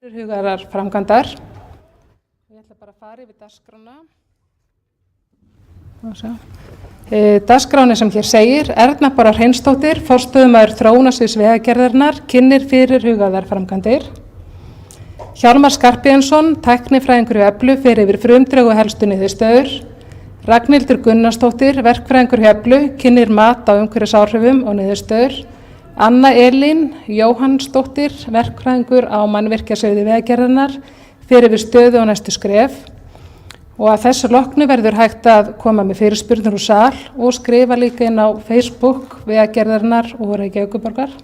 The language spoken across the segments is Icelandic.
Fyrirhugaðar framkvæmdar. Ég ætla bara að fara yfir dagskrána. Dagskráni sem hér segir: Erna Bára Hreinsdóttir, forstöðumaður þróunarsviðs Vegagerðarinnar, kynnir fyrirhugaðar framkvæmdir. Hjálmar Skarphéðinsson, tæknifræðingur hjá Eflu, fer yfir frumdrög og helstu niðurstöður. Ragnhildur Gunnarsdóttir, verkfræðingur hjá Eflu, kynnir mat á umhverfisáhrifum og niðurstöður. Anna Elín Jóhannsdóttir, verkfræðingur á mannvirkjasviði Vegagerðarinnar, fer yfir stöðu og næstu skref. Og að þessu loknu verður hægt að koma með fyrirspurnir úr sal og skrifa líka inn á Facebook Vegagerðarinnar og Reykjavíkurborgar.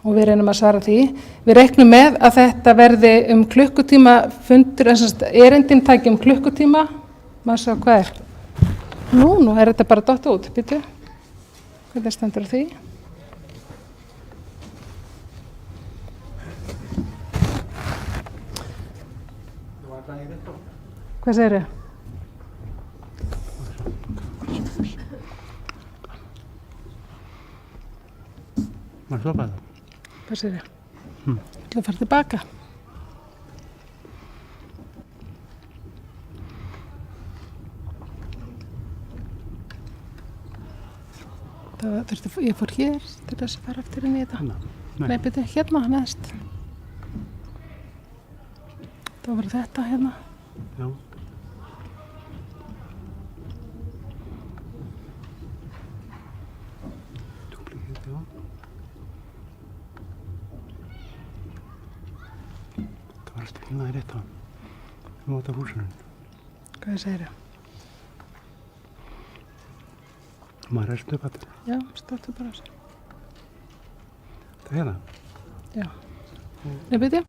Og við reynum að svara því. Við reiknum með að þetta verði klukkutíma fundur, erindin taki klukkutíma. Maður sjá hvað er. Nú er þetta bara dottið út, býtu. Hvernig stendur á því? Hvað segirðu? Maður stoppaði það. Hvað segirðu? Þú fara tilbaka. Ég fór hér til þess að fara aftur inn í þetta. Nei, byrju, hérna neðst. Það var þetta hérna. Já. Duplicate, já. Það var að spilna í rétt á. Nú átt af húsinu. Hvað segirðu? Maður er stöpað. Já, stöptu bara þessu. Það er hérna? Já. Nei, byrju.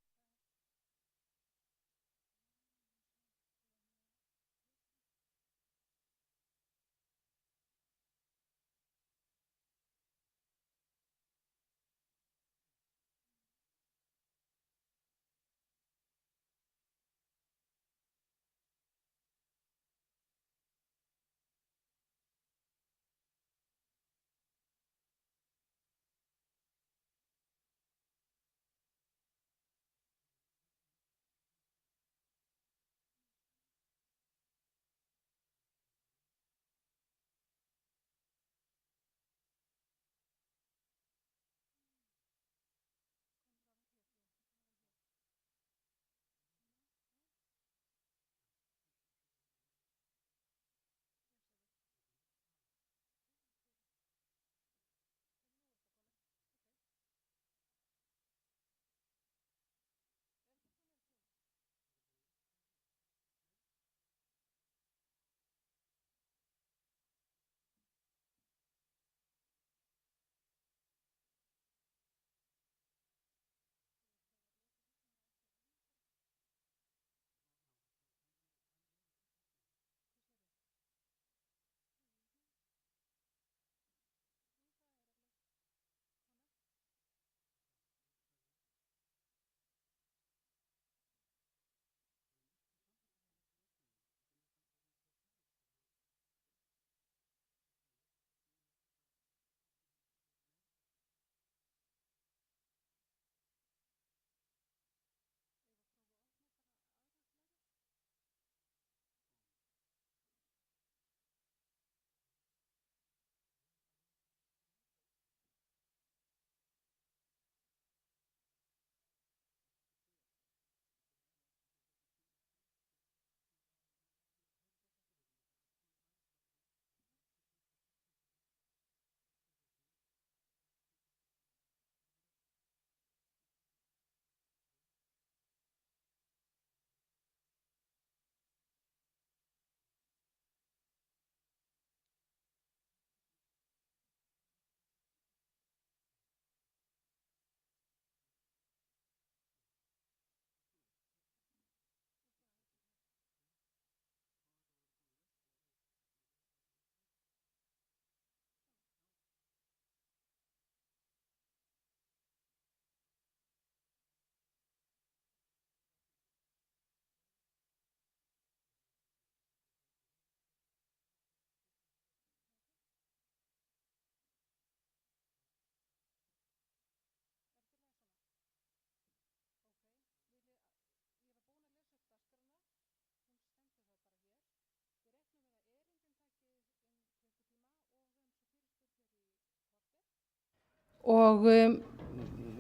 og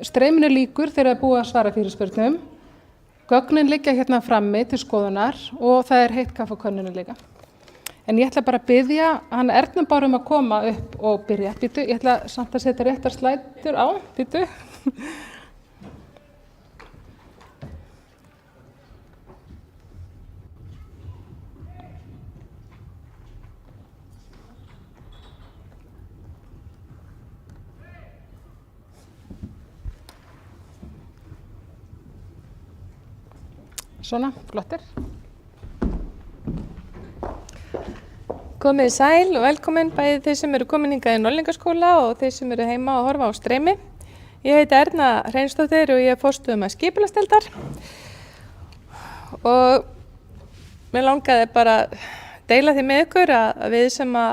streyminu lýkur þegar er búið að svara fyrirspurnum. Gögnin liggja hérna frammi til skoðunar og það er heitt kaffi á könnunni líka. En ég ætla bara að biðja hann Ernu Báru að koma upp og byrja. Býtu, ég ætla samt að setja réttar slætur á. Býtu. Svona, flottir. Komið sæl og velkomin bæði þeir sem eru komin hingað í Norðlingaskóla og þeir sem eru heima að horfa á streymi. Ég heiti Erna Hreinsdóttir og ég er forstöðumaður skipulagsdeildar. Og mér langaði bara að deila því með ykkur að við sem að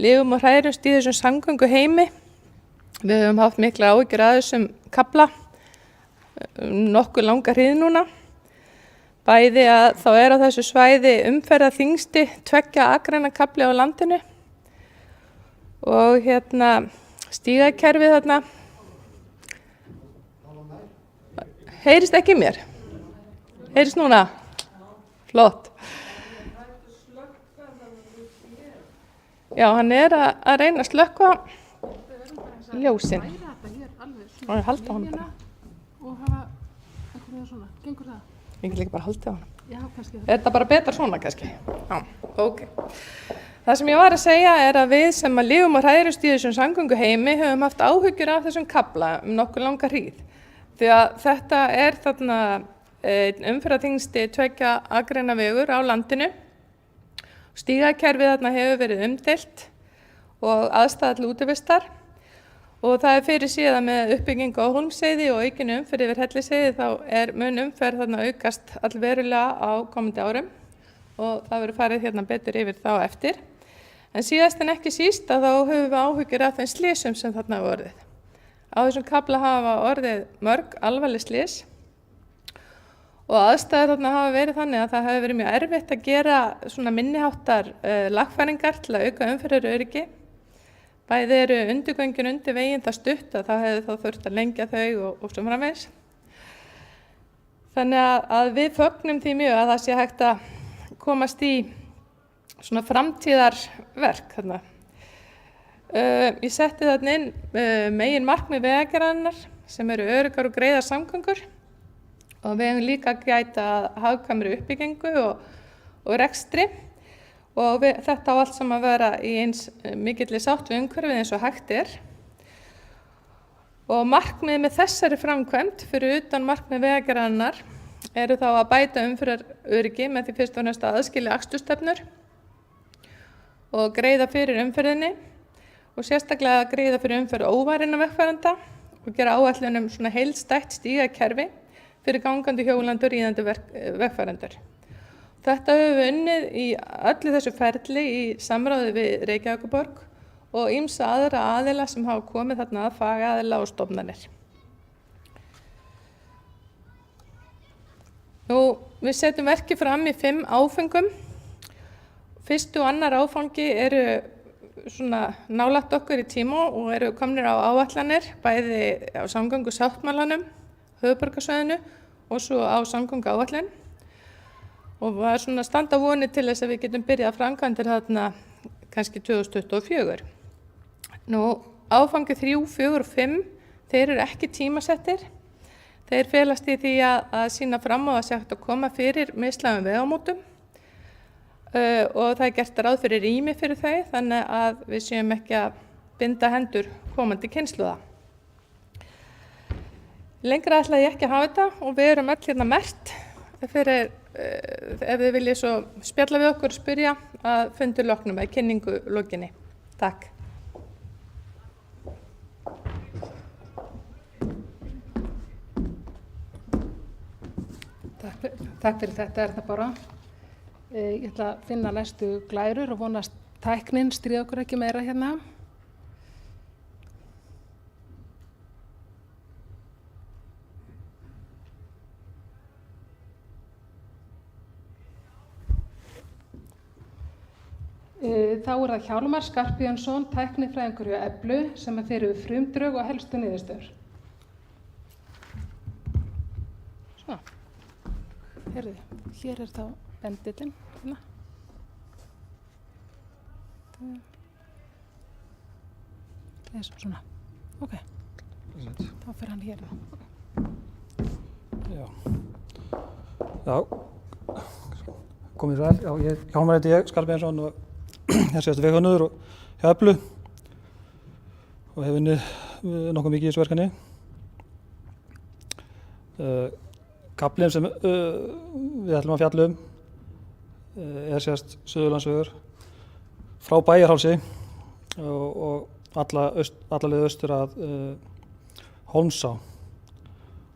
lifum og hræðumst í þessum samgöngu heimi, við höfum haft mikla áhyggjur að þessum kafla nokkuð langa hríð núna. Bæði að þá er á þessu svæði umferðarþyngsti 2 akreina kafli á landinu og stígakerfið þarna. Heyrist ekki mér? Heyrist núna? Flott. Já, hann er að reyna að slökkva ljósin. Og ég halda honum bara. Og hafa eitthvað svona, gengur það? Ég get líka bara haldið á hana. Já, kannski. Er þetta bara betra svona kannski? Já, ok. Það sem ég var að segja er að við sem að lifum og hræðumst í þessum samgöngu heimi höfum haft áhyggjur af þessum kafla nokkuð langa hríð. Því að þetta er þarna umferðarþyngsti 2 akreina vegur á landinu. Stígakerfið þarna hefur verið umdeilt og aðstæða til útivistar. Og það er fyrir síðan með uppbyggingu á Hólmsheiði og aukinu umferð yfir Hellisheiði þá mun umferð þarna aukast allverulega á komandi árum og það verður farið hérna betur yfir þá eftir. En síðast en ekki síst að þá höfum við áhyggjur af þeim slysum sem þarna hafa orðið. Á þessum kafla hafa orðið mörg alvarleg slys og aðstæður þarna hafa verið þannig að það hefur verið mjög erfitt að gera svona minniháttar lagfæringar til að auka umferðaröryggi. Bæði eru undirgöngin undir veginn það stutt að það hefði þá þurft að lengja þau og svo framvegis. Þannig að við fögnum því mjög að það sé hægt að komast í svona framtíðarverk þarna. Ég setti þarna inn megin markmið vegagerðarinnar sem eru öruggar og greiðar samgöngur og við hefum líka gæta hagkvæmri uppbyggingu og rekstri. Og þetta á allt saman að vera í eins mikilli sátt við umhverfið eins og hægt er. Og markmið með þessari framkvæmd fyrir utan markmið vegagerðarinnar eru þá að bæta umferðaröryggi með því fyrst og næst að aðskilja akstursstefnur og greiða fyrir umferðinni og sérstaklega greiða fyrir umferð óvarinna vegfarenda og gera áætlun svona heildstætt stígakerfi fyrir gangandi hjólandi og ríðandi vegfarendur. Þetta höfum við unnið í öllu þessu ferli í samráði við Reykjavíkurborg og ýmsa aðra aðila sem hafa komið þarna að fagaðila og stofnanir. Við setjum verkið fram í 5 áföngum. Fyrstu og annar áfangi eru svona nálægt okkur í tíma og eru komnir á áætlanir, bæði á samgöngusáttmálanum, höfuðborgarsvæðinu og svo á samgönguáætlun. Og var svona standa vonir til þess að við getum byrjað framkvæmdir þarna kannski 2024. Áfangi 3, 4 og 5, þeir eru ekki tímasettir. Þeir felast í því að sýna fram á að sé hægt að koma fyrir mislægum vegamótum og það er gert ráð fyrir rými fyrir þau þannig að við séum ekki að binda hendur komandi kynslóða. Lengra ætlaði ég ekki að hafa þetta og við erum öll hérna merkt fyrir ef þið viljið svo spjalla við okkur og spyrja að fundur loknum eða kynningu lokinni. Takk. Takk fyrir þetta Erna Bára. Ég ætla að finna næstu glærur og vonast tæknin stríða okkur ekki meira hérna. Þá það Hjálmar Skarphéðinsson, tæknifræðingur hjá Eflu, sem fer yfir frumdrög og helstu niðurstöður. Svo, heyrðu, hér þá bendillinn. Hérna. Það svona, ok, þá fer hann hérna. Já, komið sæl. Já, Hjálmar heiti ég, Skarphéðinsson og ég sést veghönnuður og hjá Eflu og hef unnið nokkuð mikið í þessu verkefni. Kaflinn sem við ætlum að fjalla sést Suðurlandsvegur frá Bæjarhálsi og alla leið austur að Hólmsá.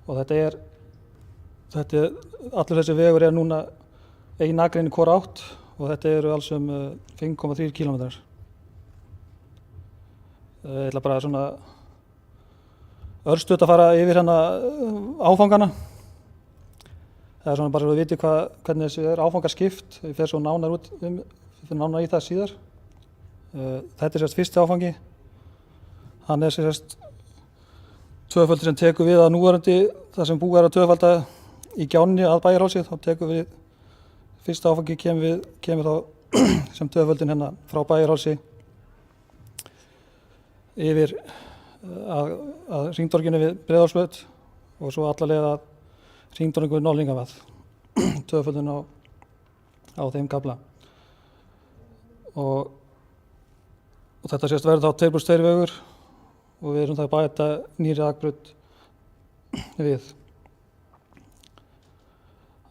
Og allur þessi vegur núna ein akrein í hvora átt og þetta eru alls 5,3 kílómetrar. Ég ætla bara svona örstutt að fara yfir hérna áfangana. Það svona bara svo að viti hvernig þessi áfangaskipt. Ég fer svo nánar í það síðar. Þetta sérst fyrsti áfangi. Hann sérst tvöföldur sem tekur við að núverandi þar sem búið að tvöfalda í Gjánni að Bæjarhálsi. Þá tekur við fyrsta áfangi kemur þá sem tvöföldin hérna frá Bæjarhálsi yfir að hringtorginu við Breiðholtsbraut og svo alla leið að hringtorginu við Norðlingavað. Tvöföldin á þeim kafla. Og þetta sést verður þá 2+2 vegur og við erum það að bæta nýrri akbraut við.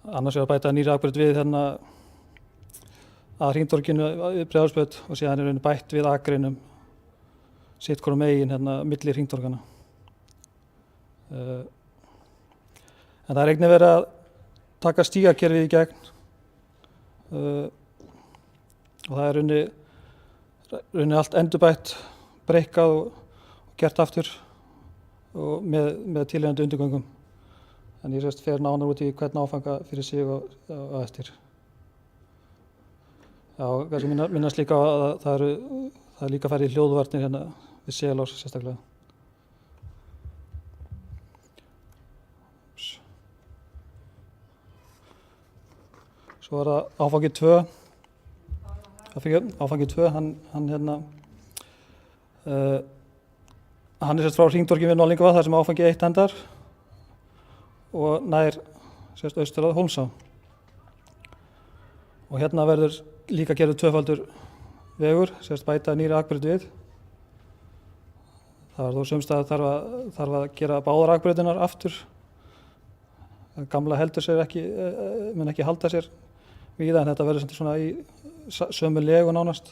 Annars að bæta nýrri akbraut við hérna að hringtorginu við Breiðholtsbraut og síðan bætt við akreinum sitt hvorum megin hérna milli hringtorgana. En það einnig verið að taka stígakerfið í gegn og það runni allt endurbætt, breikkað og gert aftur og með tilheyrandi undirgöngum. En ég fer nánar út í hvern áfanga fyrir sig og eftir. Já, kannski minnast líka að það er líka farið í hljóðvarnir hérna við Selás sérstaklega. Svo það áfangi 2. Áfangi 2, hann sérst frá hringtorginu við Norðlingavað þar sem áfangi 1 endar og nær sérst austur að Hólmsá. Og hérna verður líka gerður tvöfaldur vegur, sérst bæta nýrri akbraut við. Það var þó sumstaðar þarf að gera báðar akbrautirnar aftur. Gamla heldur sér mun ekki halda sér við það en þetta verður svona í sömu legu nánast.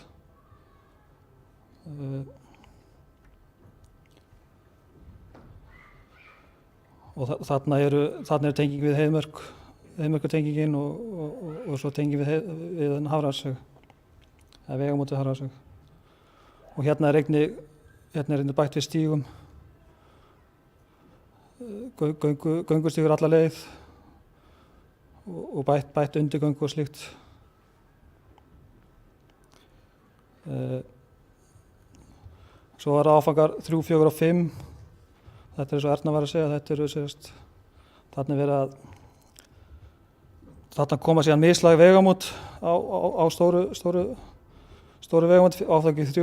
Og þarna er tenging við Heiðmörkurtengingin og svo tenging við Hafrarshaug, eða vegamót við Hafrarshaug. Og hérna er einnig bætt við stígum, göngustígur alla leið og bætt undirgöngu og slíkt. Svo var áfangar 3, 4 og 5. Þetta er svo Erna var að segja, þarna koma síðan mislæg vegamót á stóru vegamót. Áfangi 3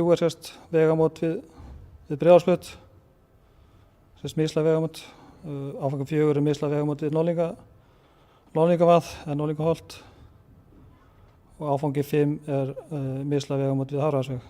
vegamót við Breiðholtsbraut, mislæg vegamót. Áfangi 4 mislæg vegamót við Norðlingavað eða Norðlingaholt og áfangi 5 mislæg vegamót við Hafrarshaug.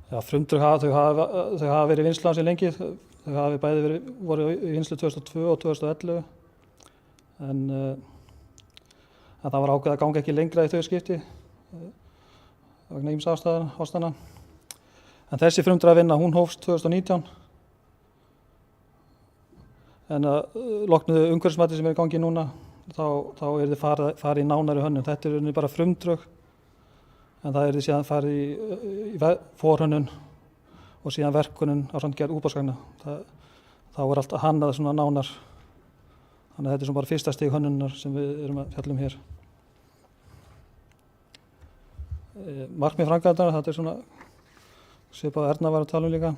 Já, frumdrög hafa verið í vinnslu ansi lengi. Þau hafa bæði voru í vinnslu 2002 og 2011 en það var ákveðið að ganga ekki lengra í þau skipti vegna ýmissa ástæðna. En þessi frumdrögavinna hún hófst 2019 en að loknuðu umhverfismati sem er í gangi núna þá yrði farið í nánari hönnun. Þetta er bara frumdrög en það yrði síðan farið í forhönnun og síðan verkunun ásamt gerð útboðsgagna. þá allt hannað svona nánar. Þannig að þetta svona bara fyrsta stig hönnunar sem við erum að fjalla hér. Markmið framkvæmdar, þetta svona svipað Erna var að tala líka.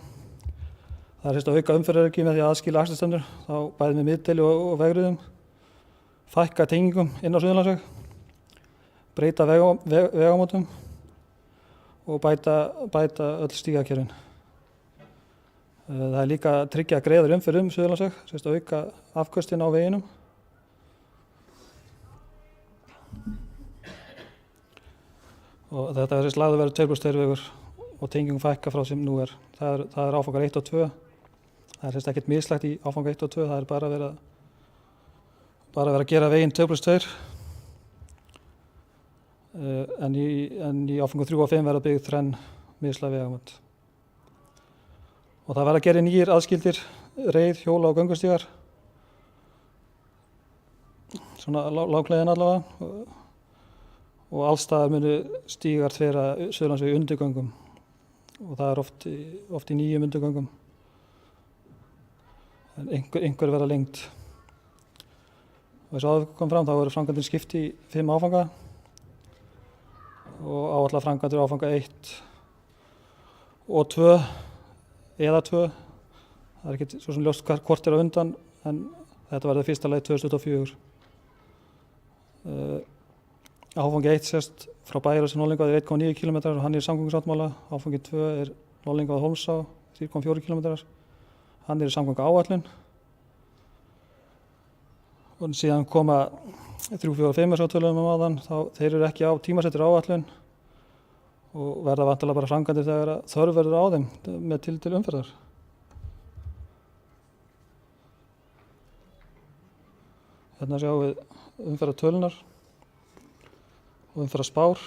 Það að auka umferðaröryggi með því að aðskilja akstursstefnur, þá bæði með miðdeili og vegriðum, fækka tengingum inn á Suðurlandsveg, breyta vegamótum og bæta öll stígakerfin. Það líka að tryggja greiðari umferð Suðurlandsveg, auka afköstin á veginum. Og þetta lagður verður 2+2 vegur og tengingum fækka frá sem nú er. Það er áfangar 1 og 2. Það er ekkert mislægt í áfanga 1 og 2, það er bara verið að gera veginn 2+2. En í áfanga 3 og 5 verða byggð 3 mislæg vegamót. Og það verða að gera nýjir aðskildir reið, hjóla og göngustígar. Svona lágleiðin allavega. Og allstaðar munu stígar þvera Suðurlandsveg í undirgöngum. Og það er oft í nýjum undirgöngum. En einhver verða lengt. Og þess að áður kom fram, þá verður framkvæmdin skipt í 5 áfanga. Og áætlaðar framkvæmdir áfanga 1 og 2 eða 2. Það er ekki svo sem ljóst hvort er á undan, en þetta verður fyrsta leið 2024. Áfangi 1 sést frá Bæjarhúsi til Norðlingavað er 1,9 km og hann er í samgöngusáttmála. Áfangi 2 er Norðlingavað Hólmsá, 3,4 km. Hann er í samgönguáætlun. Og síðan koma 3, 4, 5 eins og tölum áðan, þeir eru ekki á tímasettir áætlun og verða vantarlega bara framkvæmdir þegar þörf verður á þeim með til umferðar. Hérna sjáum við umferðartölunar og umferðarspár.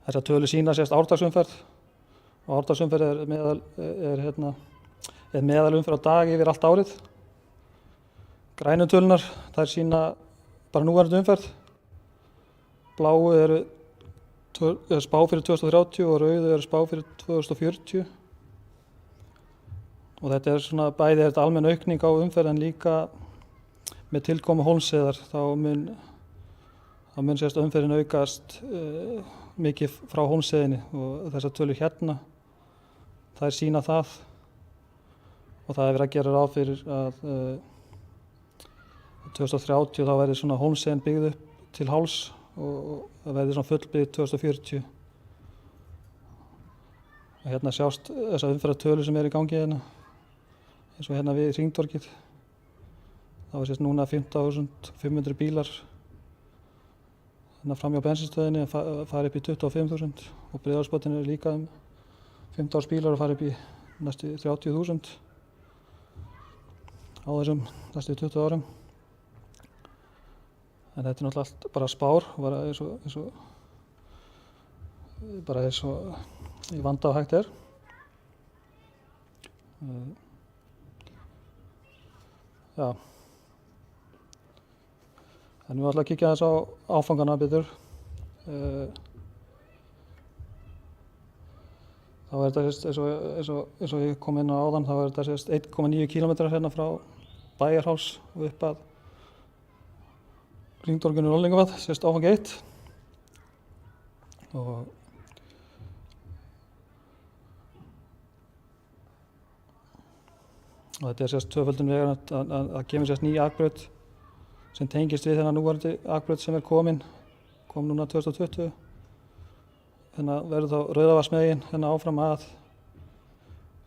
Þessar tölur sýna sérst árdagsumferð og árdagsumferð er meðal umferð á dag yfir allt árið. Grænu tölunar, þær sýna bara núverandi umferð. Bláu er spá fyrir 2030 og rauðu er spá fyrir 2040. Og þetta er svona bæði almenn aukning á umferð en líka með tilkomu Hólmsheiðar þá mun sérst umferðin aukast mikið frá Hólmsheiðinni og þessar tölur hérna þær sýna það og það er verið að gera ráð fyrir að 2030 þá verði svona Hólmsheiðin byggð upp til háls og það verði svona fullbyggð 2040. Og hérna sjást þessar umferðartölur sem eru í gangi hérna. Eins og hérna við Hringtorgið. Það var sérst núna 15.500 bílar hérna fram hjá bensinstöðinni að fara upp í 25.000 og Breiðholtsbotninn er líka 15 bílar að fara upp í næstu 30.000 á þessum næstu 20 árum. En þetta er náttúrulega allt bara spár, bara eins og í vanda og hægt er. Já. En við ætlum að kíkja aðeins á áfangana betur. Þá er þetta eins og ég kom inn á áðan, þá er þetta 1,9 km hérna frá Bæjarháls og upp að Hringtorginu Norðlingavað, áfangi 1. Og þetta er tvöföldun vegar að kemur ný akbraut sem tengist við þennan núverandi akbraut sem er kom núna 2020. Þannig að verður þá Rauðavarsmegin áfram að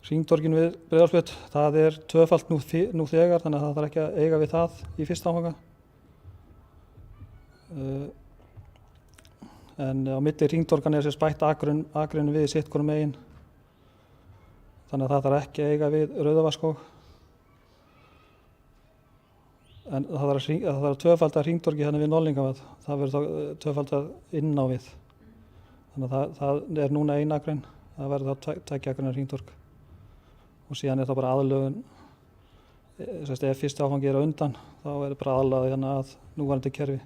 Hringtorginu við Breiðholtsbraut. Það er tvöfalt nú þegar, þannig að það þarf ekki að eiga við það í fyrsta áfanga. En á milli Hringtorganna er bætt akrinu við sitt hvorum megin. Þannig að það þarf ekki að eiga við Rauðavarsskóg. En það þarf að tvöfalda Hringtorgi hérna við Norðlingavað. Það verður þá tvöfalda inn á við. Þannig að það er núna ein akrein, það verður þá 2 akreinar Hringtorg. Og síðan er það bara aðlögun, ef fyrsti áfangi er á undan, þá er það bara aðlagið hérna að núverandi kerfi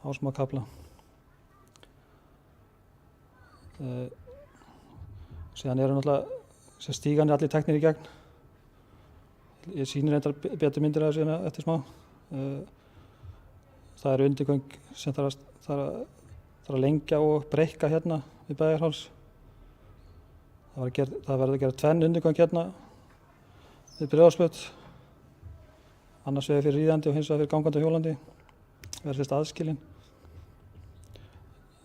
á smá kafla. Síðan eru náttúrulega stíganir allir teknir í gegn. Ég sýnir reyndar betur myndir af þessu hérna eftir smá. Það eru undirgöng sem þarf að lengja og breikka hérna við Bæjarháls. Það verður að gera 2 undirgöng hérna við Breiðholtsflöt. Annars vegar fyrir ríðandi og hins vegar fyrir gangandi og hjólandi. Verður aðskilin.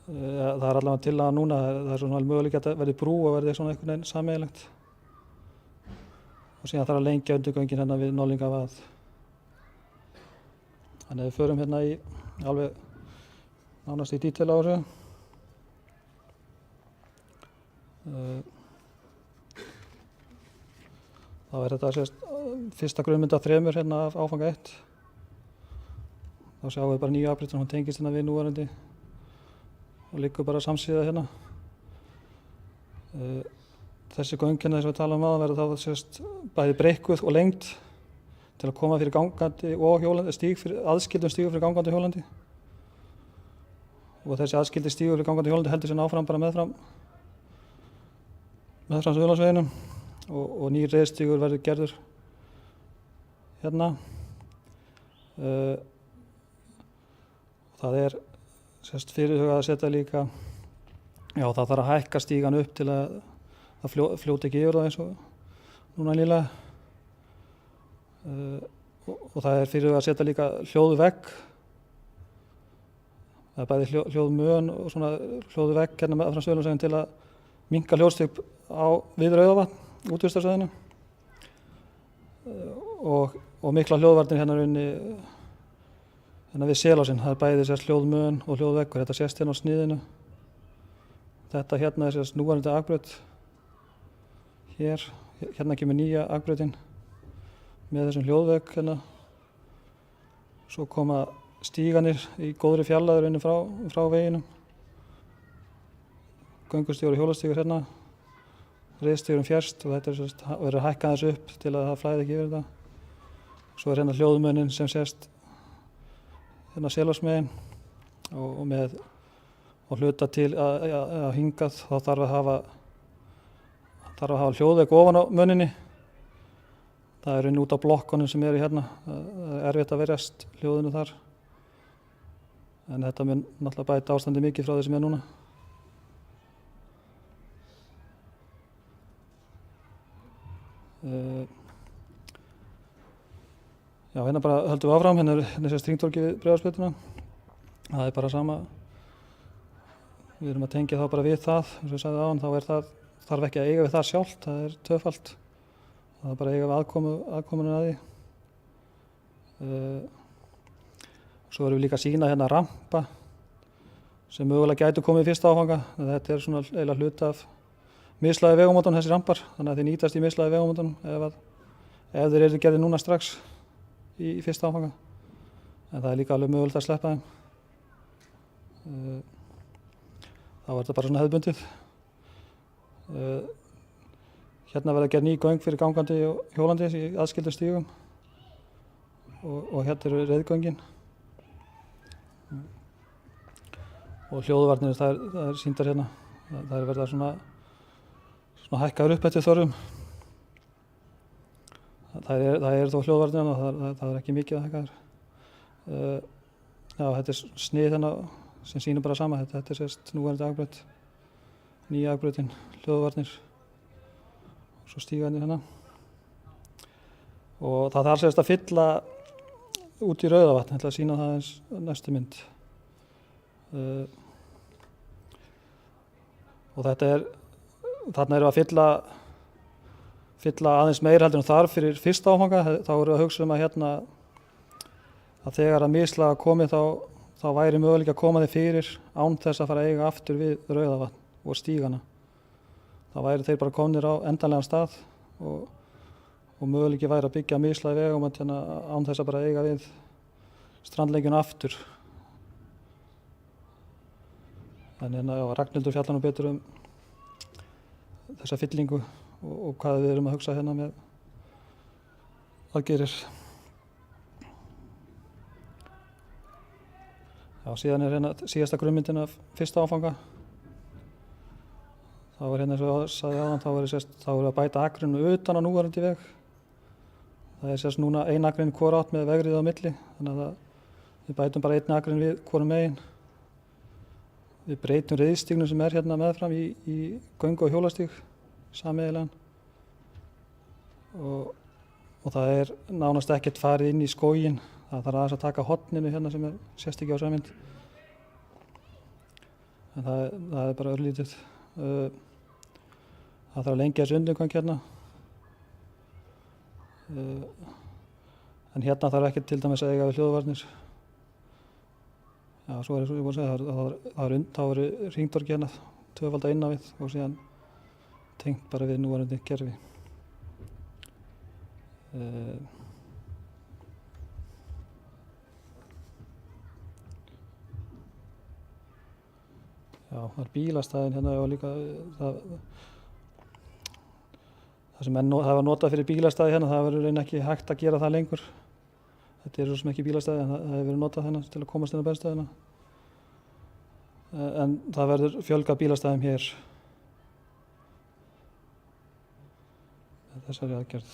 Það er allavega tillaga núna, það er svona möguleiki að það verði brú og verði svona einhvern veginn sameiginlegt. Og síðan þarf að lengja undirgöngin hérna við Norðlingavað. Þannig að við förum hérna í alveg nánast í dítil á þessu. Þá er þetta fyrsta grunnmynd af 3 hérna af áfanga 1. Þá sjáum við bara nýju afbreytun, hún tengist hérna við núverandi og liggur bara samsíða hérna. Þessi göng hérna sem við talum um verður þá bæði breikkuð og lengd til að koma fyrir gangandi og hjólandi, aðskildum stígum fyrir gangandi og hjólandi. Og þessi aðskildi stígur fyrir gangandi og hjólandi heldur sér áfram bara meðfram Suðurlandsveginum og nýr reiðstígur verður gerður hérna. Það er fyrirhugað að setja líka, það þarf að hækka stígan upp til að það fljóti ekki yfir það eins og núna nýlega. Og það er fyrirhugað að setja líka hljóðvegg. Það er bæði hljóðmön og svona hljóðvegg hérna meðfram Suðurlandsveginn til að minnka hljóðstig við Rauðavatn, útvistarsvæðinu. Og mikla hljóðvarnir hérna við Selásinn. Það er bæði hljóðmön og hljóðveggur. Þetta sést hérna á sniðinu. Þetta hérna er núverandi akbraut. Hérna kemur nýja akbrautin með þessum hljóðvegg hérna. Svo koma stíganir í góðri fjarlægð frá veginum. Göngustígur og hjólastígur hérna. Reiðstígurinn fjærst og þetta verður hækkað þessu upp til að það flæði ekki yfir þetta. Svo er hérna hljóðmönin sem sést hérna Selásmegin og hluta til að hingað þá þarf að hafa hljóðvegg ofan á möninni. Það er út á blokkunum sem eru hérna. Það er erfitt að verjast hljóðinu þar. En þetta mun náttúrulega bæta ástandi mikið frá því sem er núna. Hérna bara höldum við áfram, hérna er Hringtorgið við Breiðholtsbrautina. Það er bara sama, við erum að tengja þá bara við það, eins og ég sagði áðan, þá þarf ekki að eiga við það sjálft, það er tvöfalt. Það er bara að eiga við aðkomunum að því. Svo erum við líka að sýna hérna rampa sem mögulega gætu komið í fyrsta áfanga. Þetta er svona eiginlega hluti af mislægi vegamótunum, þessi rampar, þannig að þeir nýtast í mislægi vegamótunum ef þeir eru gerðir núna strax í fyrsta áfanga. En það er líka alveg mögulegt að sleppa þeim. Þá er þetta bara svona hefðbundið. Hérna verða gerð ný göng fyrir gangandi og hjólandi í aðskildum stígum og hérna eru reiðgöngin. Og hljóðvarnir, það er sýndar hérna. Það er verið að svona hækkaður upp eftir þörfum. Það er þó hljóðvarnir og það er ekki mikið að hækkaður. Þetta er snið hérna sem sýnir bara sama. Þetta er núverandi akbraut, nýja akbrautin, hljóðvarnir og svo stígarnir hérna. Og það þarf að fylla út í Rauðavatn, ég ætla að sýna það eins næstu mynd. Og þarna erum við að fylla aðeins meira heldur en þarf fyrir fyrsta áfanga. Þá erum við að hugsa að þegar að mislaga komi þá væri möguleiki að koma þið fyrir án þess að fara að eiga aftur við Rauðavatn og stígana. Þá væri þeir bara komnir á endanlegan stað og möguleiki væri að byggja mislaga vegum án þess að bara eiga við strandlengjuna aftur. Þannig að Ragnhildur fjallar nú betur þessa fyllingu og hvað við erum að hugsa hérna með aðgerðir. Síðan er hérna síðasta grunnmyndin af fyrsta áfanga. þá er hérna eins og ég sagði áðan, þá er að bæta akrinu utan á núverandi veg. Það er sérst núna ein akrin hvor átt með vegrið á milli, þannig að við bætum bara einn akrin við hvorum megin. Við breytum reiðstígnum sem er hérna meðfram í göngu- og hjólastíg sameiginlegan. Og það er nánast ekkert farið inn í skóginn. Það þarf aðeins að taka horninu hérna sem sést ekki á þessari mynd. En það er bara örlítið. Það þarf að lengja þessu undirgöng hérna. En hérna þarf ekki til dæmis að eiga við hljóðvarnir. Já, svo er það, ég búið að segja, þá eru hringtorgi hérna, tvöfalda inn á við og síðan tengt bara við núverandi kerfi. Já, það er bílastæðin hérna og líka það sem það var notað fyrir bílastæði hérna, það verður reyna ekki hægt að gera það lengur. Þetta er svo sem ekki bílastæði en það hefur verið notað hérna til að komast inn á benstöðina. En það verður fjölgað bílastæðum hér með þessari aðgerð.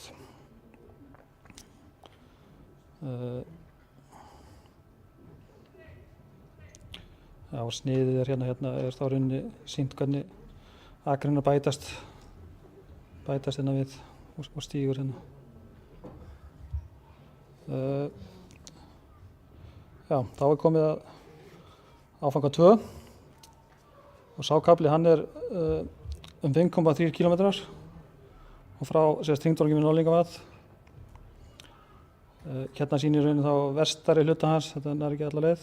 Já, sniðið er hérna er þá rauninni sýnt hvernig akreinar bætast hérna við og stígur hérna. Já, þá er komið að áfanga 2 og sá kafli hann er 5,3 kilometrar og frá hringtorginu við Norðlingavað. Hérna sýnir raunin þá vestari hluta hans, þetta er ekki alla leið.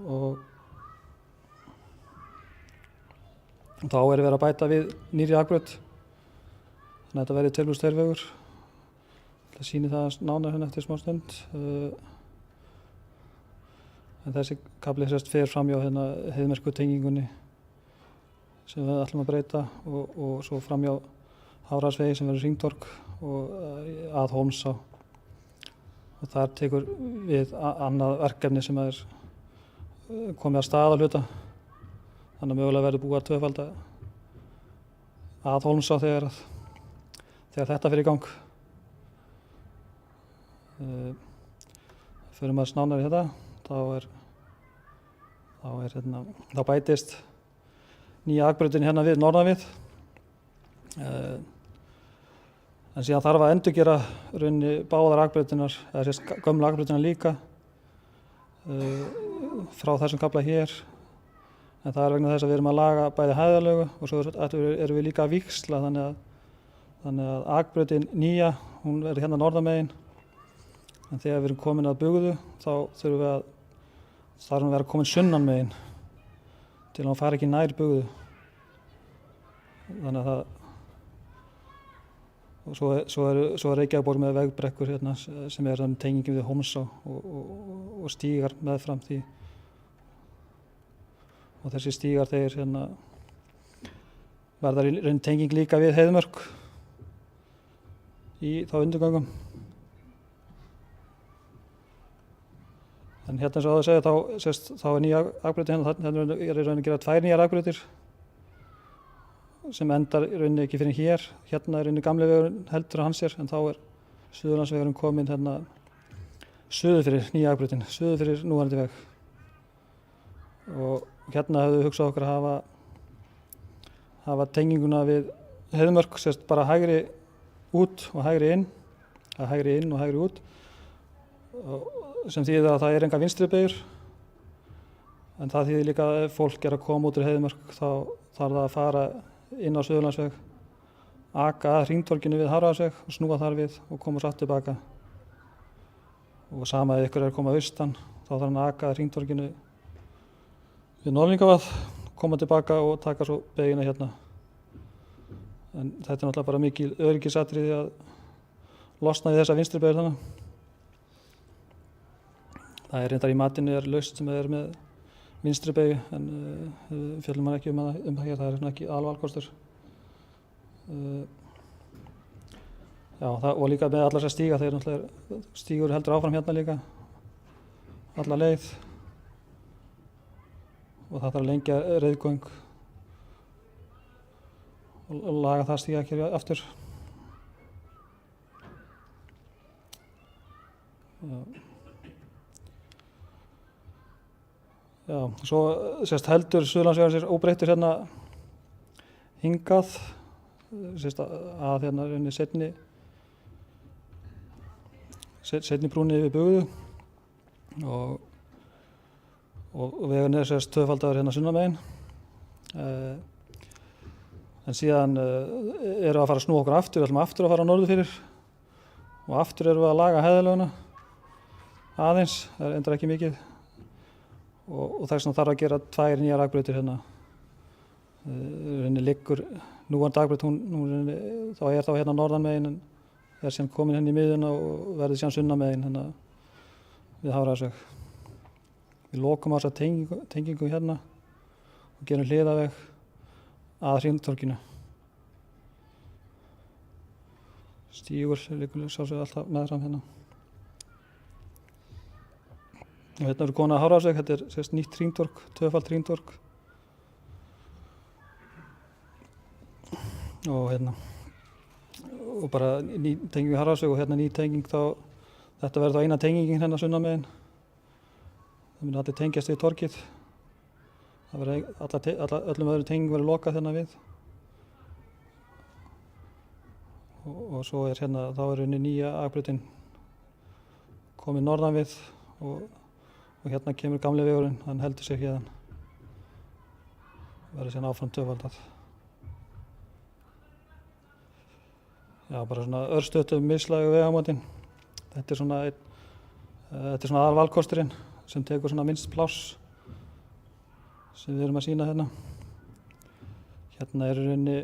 Og þá er verið að bæta við nýrri akbraut. Þannig að þetta verði 2+2 vegur. Það sýnir það nánar hérna eftir smá stund. En þessi kafli fer fram hjá hérna heiðmerkurtengingunni sem við ætlum að breyta og svo fram hjá Hafraðsvegi sem verður hringtorg og að Hólmsá. Og þar tekur við annað verkefni sem er komið að stað að hluta. Þannig að mögulega verður búið að tvöfalda að Hólmsá þegar þetta fer í gang. Fyrir maður snánar í þetta, þá bætist nýja akbrautin hérna við norðan við. En síðan þarf að endurgera rauninni báðar akbrautinar, eða gömlu akbrautina líka frá þessum kafla hér. En það er vegna þess að við erum að laga bæði hæðarlögu og svo erum við líka að víxla þannig að akbrautin nýja, hún er hérna norðanmegin. En þegar við erum komin að Bugðu þá þarf hún að vera komin sunnanmegin til að hún fari ekki nær Bugðu. Þannig að og svo er Reykjavíkurborg með vegbrekkur hérna sem er tengingin við Hólmsá og stígar meðfram því. Og þessi stígar þeir hérna verða í raun tenging líka við Heiðmörk í þá undirgöngum. En hérna eins og áður segja þá er nýja akbrautin hérna, þannig er í raun að gera 2 nýjar akbrautir sem endar í rauninni ekki fyrir hér. Hérna er rauninni gamli vegurinn heldur hans hér, en þá er Suðurlandsvegurinn kominn hérna suður fyrir nýja akbrautin, suður fyrir núverandi veg. Og hérna hefðu hugsað okkur að hafa tenginguna við Heiðmörk, bara hægri út og hægri inn, hægri inn og hægri út. Sem þýðir að það er enga vinstri beygur, en það þýðir líka að ef fólk er að koma út úr Heiðmörk þá þarf það að fara inn á Suðurlandsveg, aka að hringtorginu við Hafraðsveg og snúa þar við og koma svo aftur tilbaka. Og sama ef ykkur er að koma austan, þá þarf hann að aka að hringtorginu við Norðlingavað, koma tilbaka og taka svo beygina hérna. En þetta er náttúrulega bara mikil öryggisatriði að losna við þessa vinstri beygur þannig. Það er reyndar í matinu laust sem er með vinstri beygju, en fjöllum maður ekki um það hér, það er ekki alvalkostur. Já, og líka með allar þessar stíga, þeir náttúrulega stígur heldur áfram hérna líka, alla leið. og það þarf að lengja reiðgöng og laga það stígakerfi aftur. Já, svo heldur Suðurlandsvegur sér óbreyttur hérna hingað, að hérna rauninni seinni brúnni við Bugðu og vegurinn tvöfaldaður hérna sunnanmegin. En síðan erum við að fara að snúa okkur aftur, við ætlum aftur að fara norður fyrir og aftur erum við að laga hæðalöguna aðeins, það endur ekki mikið og þess vegna þarf að gera 2 nýjar akbrautir hérna. Henni liggur núverandi akbraut, þá hérna norðanmegin en er síðan komin henni í miðjuna og verður síðan sunnanmegin hérna við Hafraðarsveg. Við lokum á þessa tengingu hérna og gerum hliðaveg að Hringtorginu. Stígur liggur sjálfsögðu alltaf meðfram hérna. Og hérna eru komin að Hafraðarsveg, þetta er nýtt hringtorg, 2-falt hringtorg. Og hérna, og bara ný tenging við Hafraðarsveg og hérna ný tenging þetta verður þá eina tengingin hérna sunnanmegin. Það mun allir tengjast við torgið. Það verður öllum öðrum tengingum verður lokað hérna við. Og svo hérna, þá er nýja akbrautin komin norðan við og hérna kemur gamli vegurinn, hann heldur sig hérna. Verður síðan áfram tvöfaldað. Já, bara svona örstötu mislægu vegamótin. Þetta er svona aðalvalkosturinn sem tekur svona minnst pláss sem við erum að sýna hérna. Hérna er í rauninni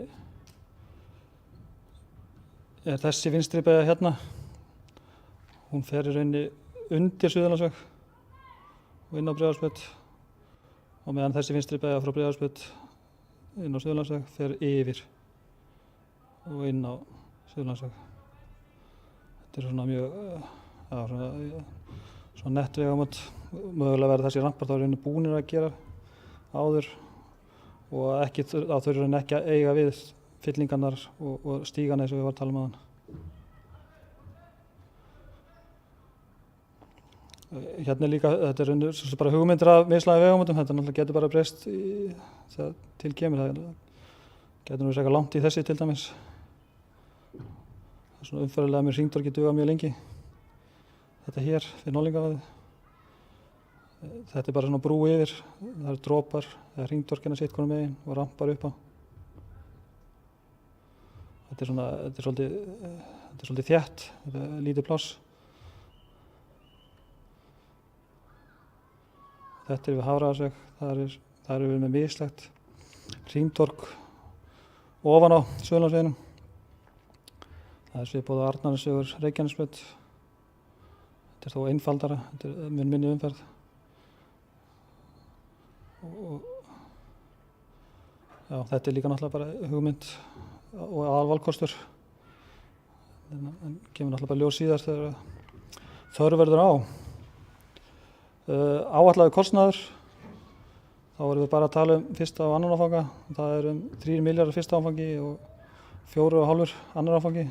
þessi vinstri beygja hérna. Hún fer í rauninni undir Suðurlandsveg og inn á Breiðholtsbraut og meðan þessi vinstri beygja frá Breiðholtsbraut inn á Suðurlandsveg fer yfir og inn á Suðurlandsveg. Þetta er svona mjög svona nett vegamót. Mögulega verður þessi rampar þá rauninni búnir að gera áður og þá þurfum við ekki að eiga við fyllingarnar og stígana eins og við varum að tala um áðan. Hérna er líka, þetta er bara hugmyndir af mislægum vegamótum, þetta náttúrulega getur bara breyst þegar til kemur. Það getur nú eitthvað langt í þessi til dæmis. Það er svona umferðarlega með hringtorgi duga mjög lengi. Þetta hér fyrir Norðlingavað. Þetta er bara svona brú yfir, það eru dropar eða hringtorgina sitt hvorum megin og rampar upp á. Þetta er svolítið þétt, þetta er lítið pláss. Þetta er við Hafraðarsveg, þar er við með mislegt hringtorg ofan á Suðurlandsveginum. Það er svipað á Arnarnesvegur, Reykjanesbraut. Þetta er þó einfaldara, þetta er mun minni umferð. Já, þetta er líka náttúrulega bara hugmynd og aðalvalkostur. En kemur náttúrulega bara ljós síðar þegar þörf verður á. Áætlaður kostnaður, þá erum við bara að tala um fyrsta og annan áfanga. Það er 3 milljarðar fyrsta áfangi og 4,5 annar áfangi.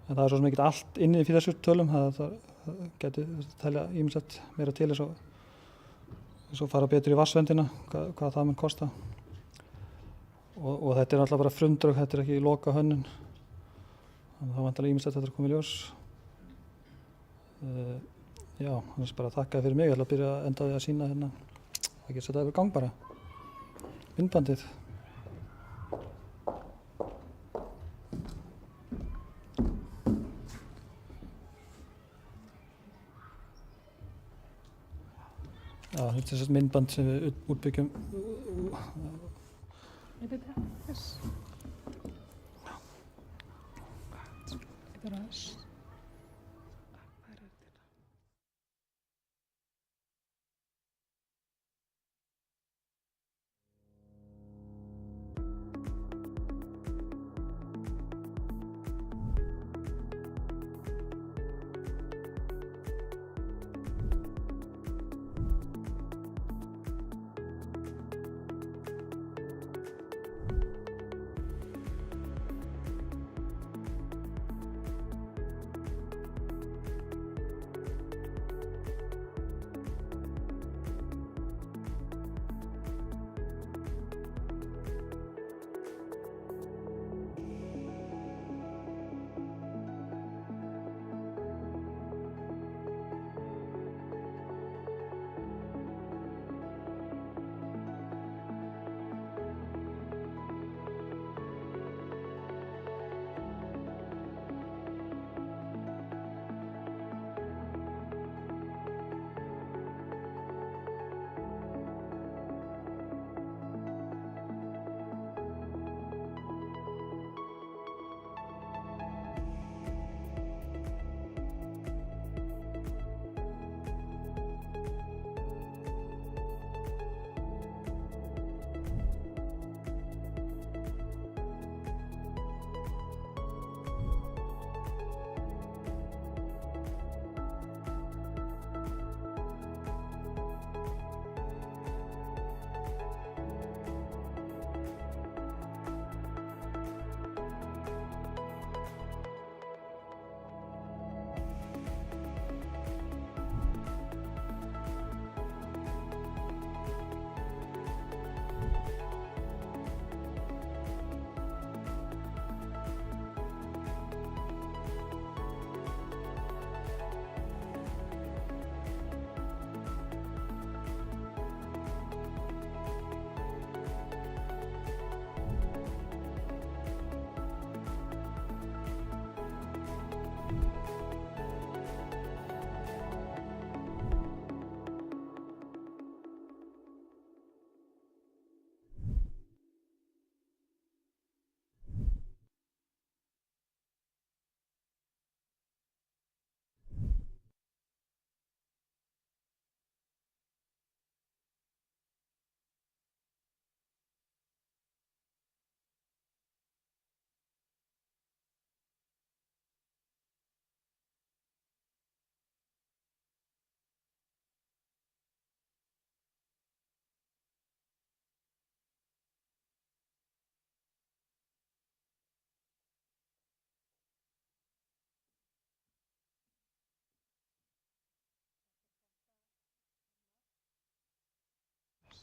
En það er svo sem ekki allt inni fyrir þessum tölum, það getur telja ýmislegt meira til svo fara betur í vatnsverndina, hvað það mun kosta. Og þetta er náttúrulega bara frumdrög, þetta er ekki loka hönnun. Þannig að það vantarlega ýmislegt þetta er komið í ljós. Já, þannig bara þakka fyrir mig, ég ætla að byrja að enda við að sýna hérna. Það getur setjað yfir gang bara. Myndbandið. Já, þetta er þess myndband sem við útbyggjum.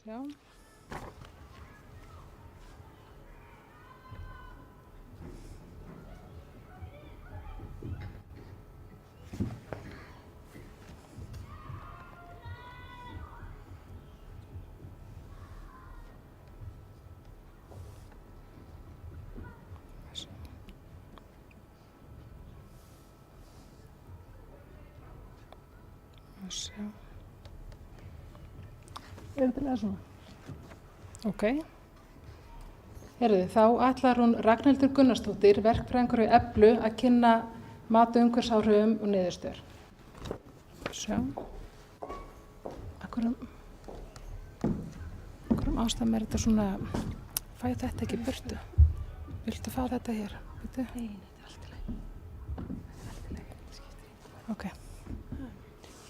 Sjá. Sjá. Þetta er svona. Ok. Heyrðu, þá ætlar hún Ragnhildur Gunnarsdóttir, verkfræðingur í Eflu, að kynna mat- og umhverfisáhrifum og niðurstöður. Sjá. Akkurum ástæðum er þetta svona, fæ þetta ekki í burtu? Viltu fá þetta hér? Nei, þetta er allt í lagi. Ok.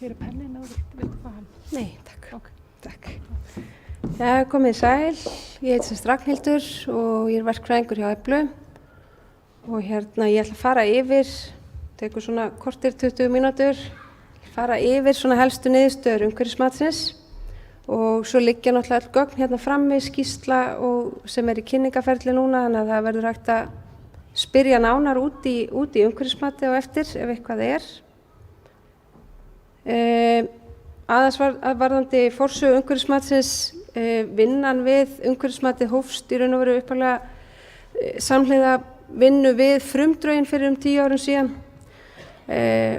Hér er pennin og viltu fá hann? Nei, takk. Ok. Takk. Já, komið sæl. Ég heit sem Ragnhildur og ég er verkfræðingur hjá Eflu. Og ég ætla að fara yfir, tekur svona kortir 20 mínútur, fara yfir svona helstu niðurstöður umhverfismatsins. Og svo liggja náttúrulega öll gögn hérna frammi, skýrsla og sem er í kynningaferli núna, þannig að það verður hægt að spyrja nánar út í umhverfismati á eftir ef eitthvað er. Aðeins varðandi forsögu umhverfismatsins, vinnan við umhverfismatið hófst í raun og veru upphaflega samhliða vinnu við frumdrögin fyrir 10 árum síðan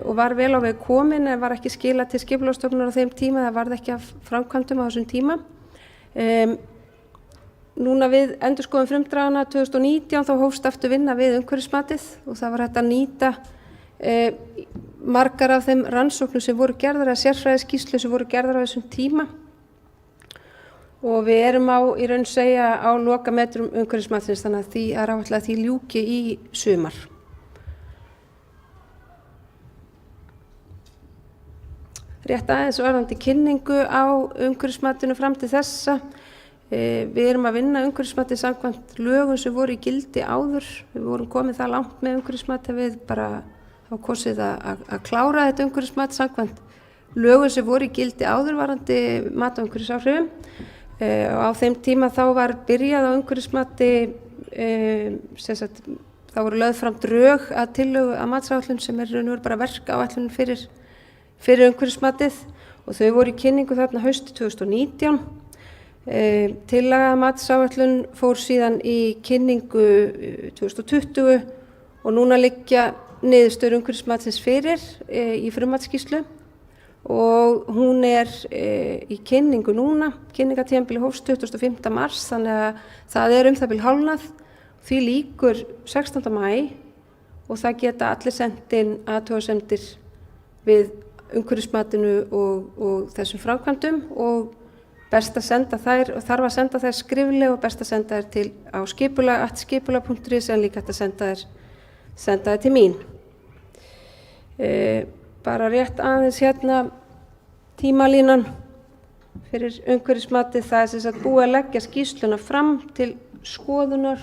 og var vel á veg komin en var ekki skilað til Skipulagsstofnunar á þeim tíma, það varð ekki af framkvæmdum á þessum tíma. Núna við endurskoðun frumdragana 2019 þá hófst aftur vinna við umhverfismatið og það var hægt að nýta margar af þeim rannsóknum sem voru gerðar eða sérfræðiskýrslur sem voru gerðar á þessum tíma og við erum í raun segja á lokametrum umhverfismatsins þannig að því er áætlað að því ljúki í sumar. Rétt aðeins varðandi kynningu á umhverfismatinu fram til þessa. Við erum að vinna umhverfismatið samkvæmt lögum sem voru í gildi áður. Við vorum komið það langt með umhverfismatið við bara þá kosið að klára þetta umhverfismat samkvæmt lögum sem voru í gildi áður varðandi mat- og umhverfisáhrifum. Á þeim tíma þá var byrjað á umhverfismati, þá voru lögð fram drög að tillögu að matsáætlun sem er raun og veru bara verkáætlun fyrir umhverfismatið og þau voru í kynningu þarna hausti 2019. Tillaga matsáætlun fór síðan í kynningu 2020 og núna liggja niðurstöður umhverfismatsins fyrir í frummatsskýrslu og hún er í kynningu núna, kynningatímabili hófst 25. mars þannig að það er það bil hálfnað, því lýkur 16. maí og það geta allir sent inn athugasemdir við umhverfismatinu og þessum framkvæmdum og best að senda þær, og þarf að senda þær skriflega og best að senda þær til á skipulag@skipulag.is en líka hægt að senda þær til mín. Bara rétt aðeins hérna tímalínan fyrir umhverfismatið, það er sem sagt búið að leggja skýrsluna fram til skoðunar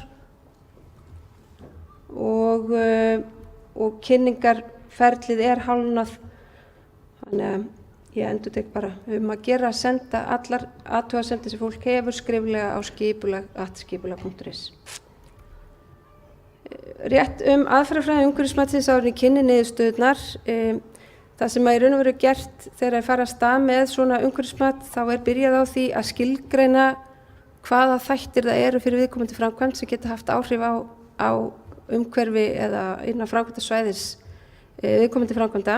og kynningarferlið er hálfnað, þannig að ég endurtek bara að gera að senda allar athugasemdir sem fólk hefur skriflega á skipulag@skipulag.is. Rétt aðferðafræði umhverfismatsins áður en ég kynni niðurstöðurnar. Það sem í raun og veru gert þegar ég fara af stað með svona umhverfismat þá er byrjað á því að skilgreina hvaða þættir það eru fyrir viðkomandi framkvæmd sem geta haft áhrif á umhverfi eða innan framkvæmdasvæðis viðkomandi framkvæmda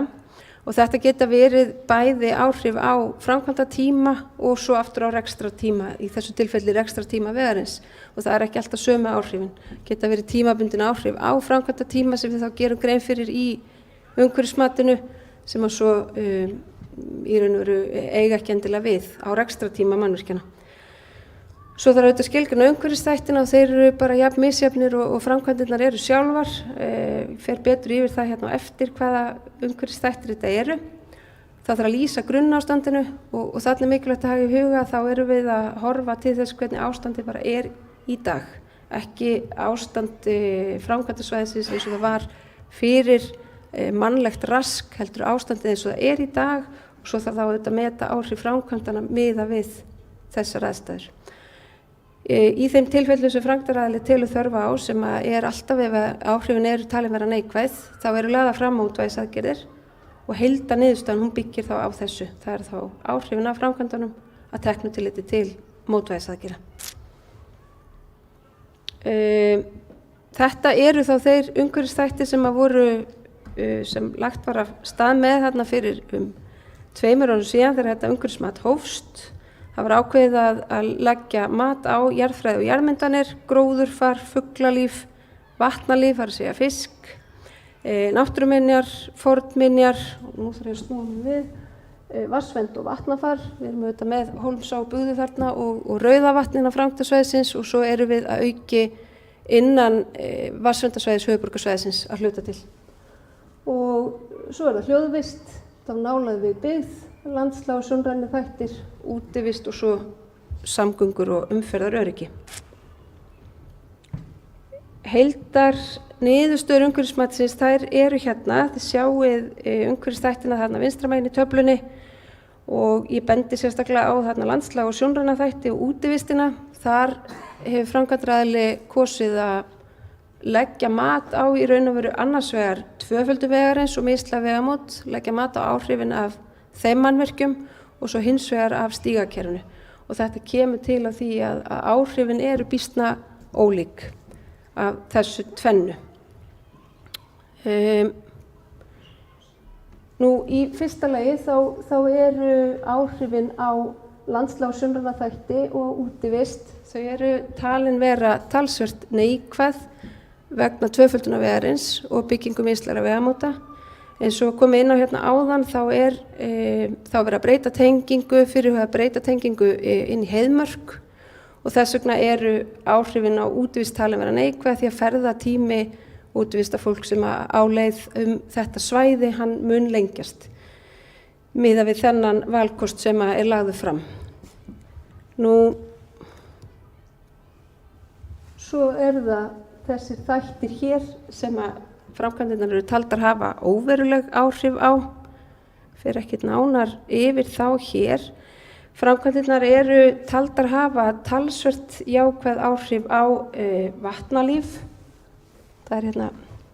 og þetta geta verið bæði áhrif á framkvæmdatíma og svo aftur á rekstrartíma, í þessu tilfelli rekstrartíma vegarins og það er ekki alltaf sömu áhrifin, geta verið tímabundin áhrif á framkvæmdatíma sem við þá gerum grein fyrir í umhverfismatinu sem að svo í raun og veru eiga ekki endilega við á rekstrartíma mannvirkjana. Svo þarf auðvitað að skilgreina umhverfisþættina og þeir eru bara jafn misjafnir og framkvæmdirnar eru sjálfar. Fer betur yfir það hérna á eftir hvaða umhverfisþættir þetta eru. Það þarf að lýsa grunnástandinu og þarna er mikilvægt að hafa í huga þá erum við að horfa til þess hvernig ástandið bara er í dag. Ekki ástand framkvæmdasvæðisins eins og það var fyrir mannlegt rask, heldur ástandið eins og það er í dag og svo þarf þá auðvitað að meta áhrif framkvæmdana miðað við þessar aðstæður. Í þeim tilfellum sem framkvæmdaraðili telur þörf á, sem alltaf ef áhrifin eru talin vera neikvæð, þá eru lagðar fram mótvægisaðgerðir og heildarniðurstaðan hún byggir þá á þessu. Það eru þá áhrifin af framkvæmdunum að teknu tilliti til mótvægisaðgerða. Þetta eru þá þeir umhverfisþættir sem lagt var af stað með þarna fyrir 2 árum síðan þegar þetta umhverfismat hófst. Það var ákveðið að leggja mat á jarðfræði og jarðmyndanir, gróðurfar, fuglalíf, vatnalíf, það er að segja fisk, náttúruminjar, fornminjar, og nú þarf ég að snúa mig við, vatnsvernd og vatnafar. Við erum auðvitað með Hólmsá bugðu þarna og Rauðavatn innan framkvæmdasvæðisins og svo erum við að auki innan vatnsverndarsvæðis höfuðborgarsvæðisins að hluta til. Og svo er það hljóðvist, þá nálægð við byggð, landslag og sjónræni þættir, útivist og svo samgöngur og umferðaröryggi. Heildar niðurstöður umhverfismatsins, þær eru hérna, þið sjáið umhverfisþættina þarna vinstra megin í töflunni og ég bendi sérstaklega á þarna landslag og sjónræna þætti og útivistina. Þar hefur framkvæmdaraðili kosið að leggja mat á í raun og veru annars vegar tvöföldu vegarins og mislæg vegamót, leggja mat á áhrifin af þeim mannvirkjum og svo hins vegar af stígakerfinu. Og þetta kemur til af því að áhrifin eru býsna ólík af þessu tvennu. Nú í fyrsta lagi þá eru áhrifin á landslag og sjónræna þætti og útivist, þau eru talin vera talsvert neikvæð vegna tvöföldunar vegarins og byggingu mislægra vegamóta. Eins og komið inn á hérna áðan þá verið að breyta tengingu, fyrirhugað að breyta tengingu inn í Heiðmörk og þess vegna eru áhrifin á útivist talin vera neikvæð því að ferðatími útivistafólk sem á leið þetta svæði, hann mun lengjast miðað við þennan valkost sem er lagður fram. Nú, svo það þessir þættir hér sem framkvæmdirnar eru taldar hafa óveruleg áhrif á, fer ekkert nánar yfir þá hér. Framkvæmdirnar eru taldar hafa talsvert jákvæð áhrif á vatnalíf. Það er hérna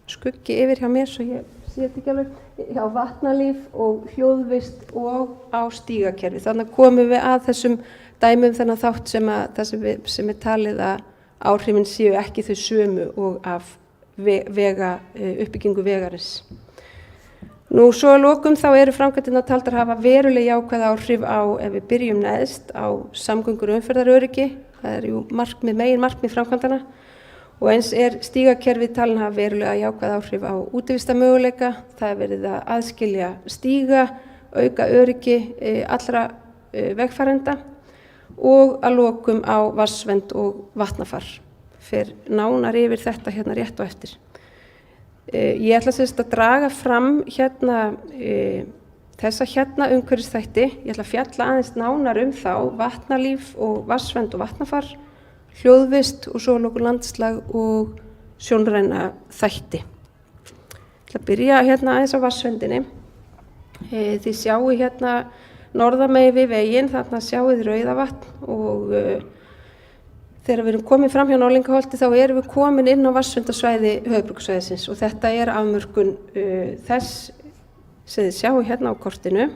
skuggi yfir hjá mér svo ég sé þetta ekki alveg. Já, vatnalíf og hljóðvist og á stígakerfi. Þannig komum við að þessum dæmum þennan þátt sem talið að áhrifin séu ekki þau sömu og af uppbyggingu vegarins. Nú svo að lokum þá eru framkvæmdirnar taldar hafa veruleg jákvæð áhrif á, ef við byrjum neðst, á samgöngur og umferðaröryggi. Það er jú meginmarkmið framkvæmdanna og eins er stígakerfið talin hafa verulega jákvæð áhrif á útivistarmöguleika. Það er verið að aðskilja stíga, auka öryggi allra vegfarenda og að lokum á vatnsvernd og vatnafar. Fer nánar yfir þetta hérna rétt og eftir. Ég ætla að draga fram hérna þessa hérna umhverfisþætti. Ég ætla að fjalla aðeins nánar þá vatnalíf og vatnsvernd og vatnafar, hljóðvist og svo lokum landslag og sjónræna þætti. Ég ætla að byrja hérna aðeins á vatnsverndinni. Þið sjáu hérna norðamegin við veginn, þarna sjáuð Rauðavatn og þegar við erum komin fram hjá Norðlingaholti þá erum við komin inn á vatnsverndarsvæði höfuðborgarsvæðisins og þetta er afmörkun þess sem þið sjáu hérna á kortinu.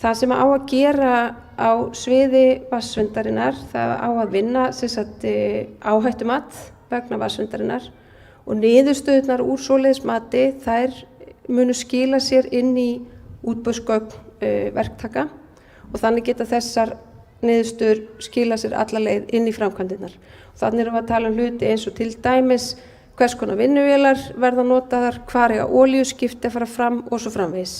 Það sem á að gera á sviði vatnsverndarinnar, það á að vinna áhættumat vegna vatnsverndarinnar og niðurstöðurnar úr svoleiðis mati þær munu skila sér inn í útboðsgögn verktaka og þannig geta þessar niðurstöður skila sér alla leið inn í framkvæmdirnar. Þannig erum við að tala hluti eins og til dæmis hvers konar vinnuvélar verða notaðar, hvar eiga olíuskipti að fara fram og svo framvegis.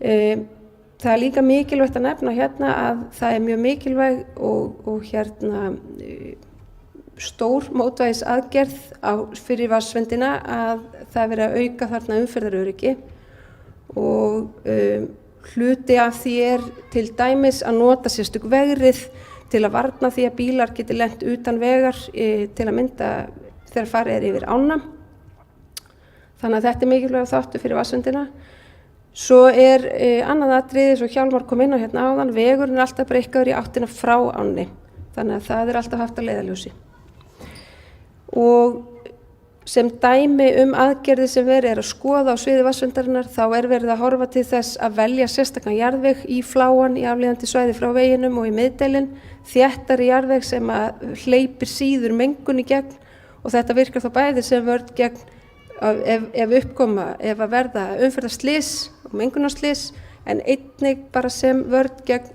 Það er líka mikilvægt að nefna hérna að það er mjög mikilvæg og hérna stór mótvægisaðgerð fyrir vatnsverndina að það er verið að auka þarna umferðaröryggi og hluti af því er til dæmis að nota sérstök vegrið til að varna því að bílar geti lent utan vegar til að mynda þegar farið yfir ána. Þannig að þetta er mikilvægur þáttur fyrir vatnsverndina. Svo annað atriði, svo Hjálmar kom inn á hérna áðan, vegurinn alltaf breikkaður í áttina frá ánni. Þannig að það alltaf haft að leiðarljósi. Og sem dæmi aðgerðir sem verið að skoða á sviði vatnsverndarinnar, þá verið að horfa til þess að velja sérstakan jarðveg í fláan í aflíðandi svæði frá veginum og í miðdeilin, þéttari jarðveg sem að hleypir síður mengun í gegn og þetta virkar þá bæði sem vörn gegn ef að verða umferðarslys og mengunarslys en einnig bara sem vörn gegn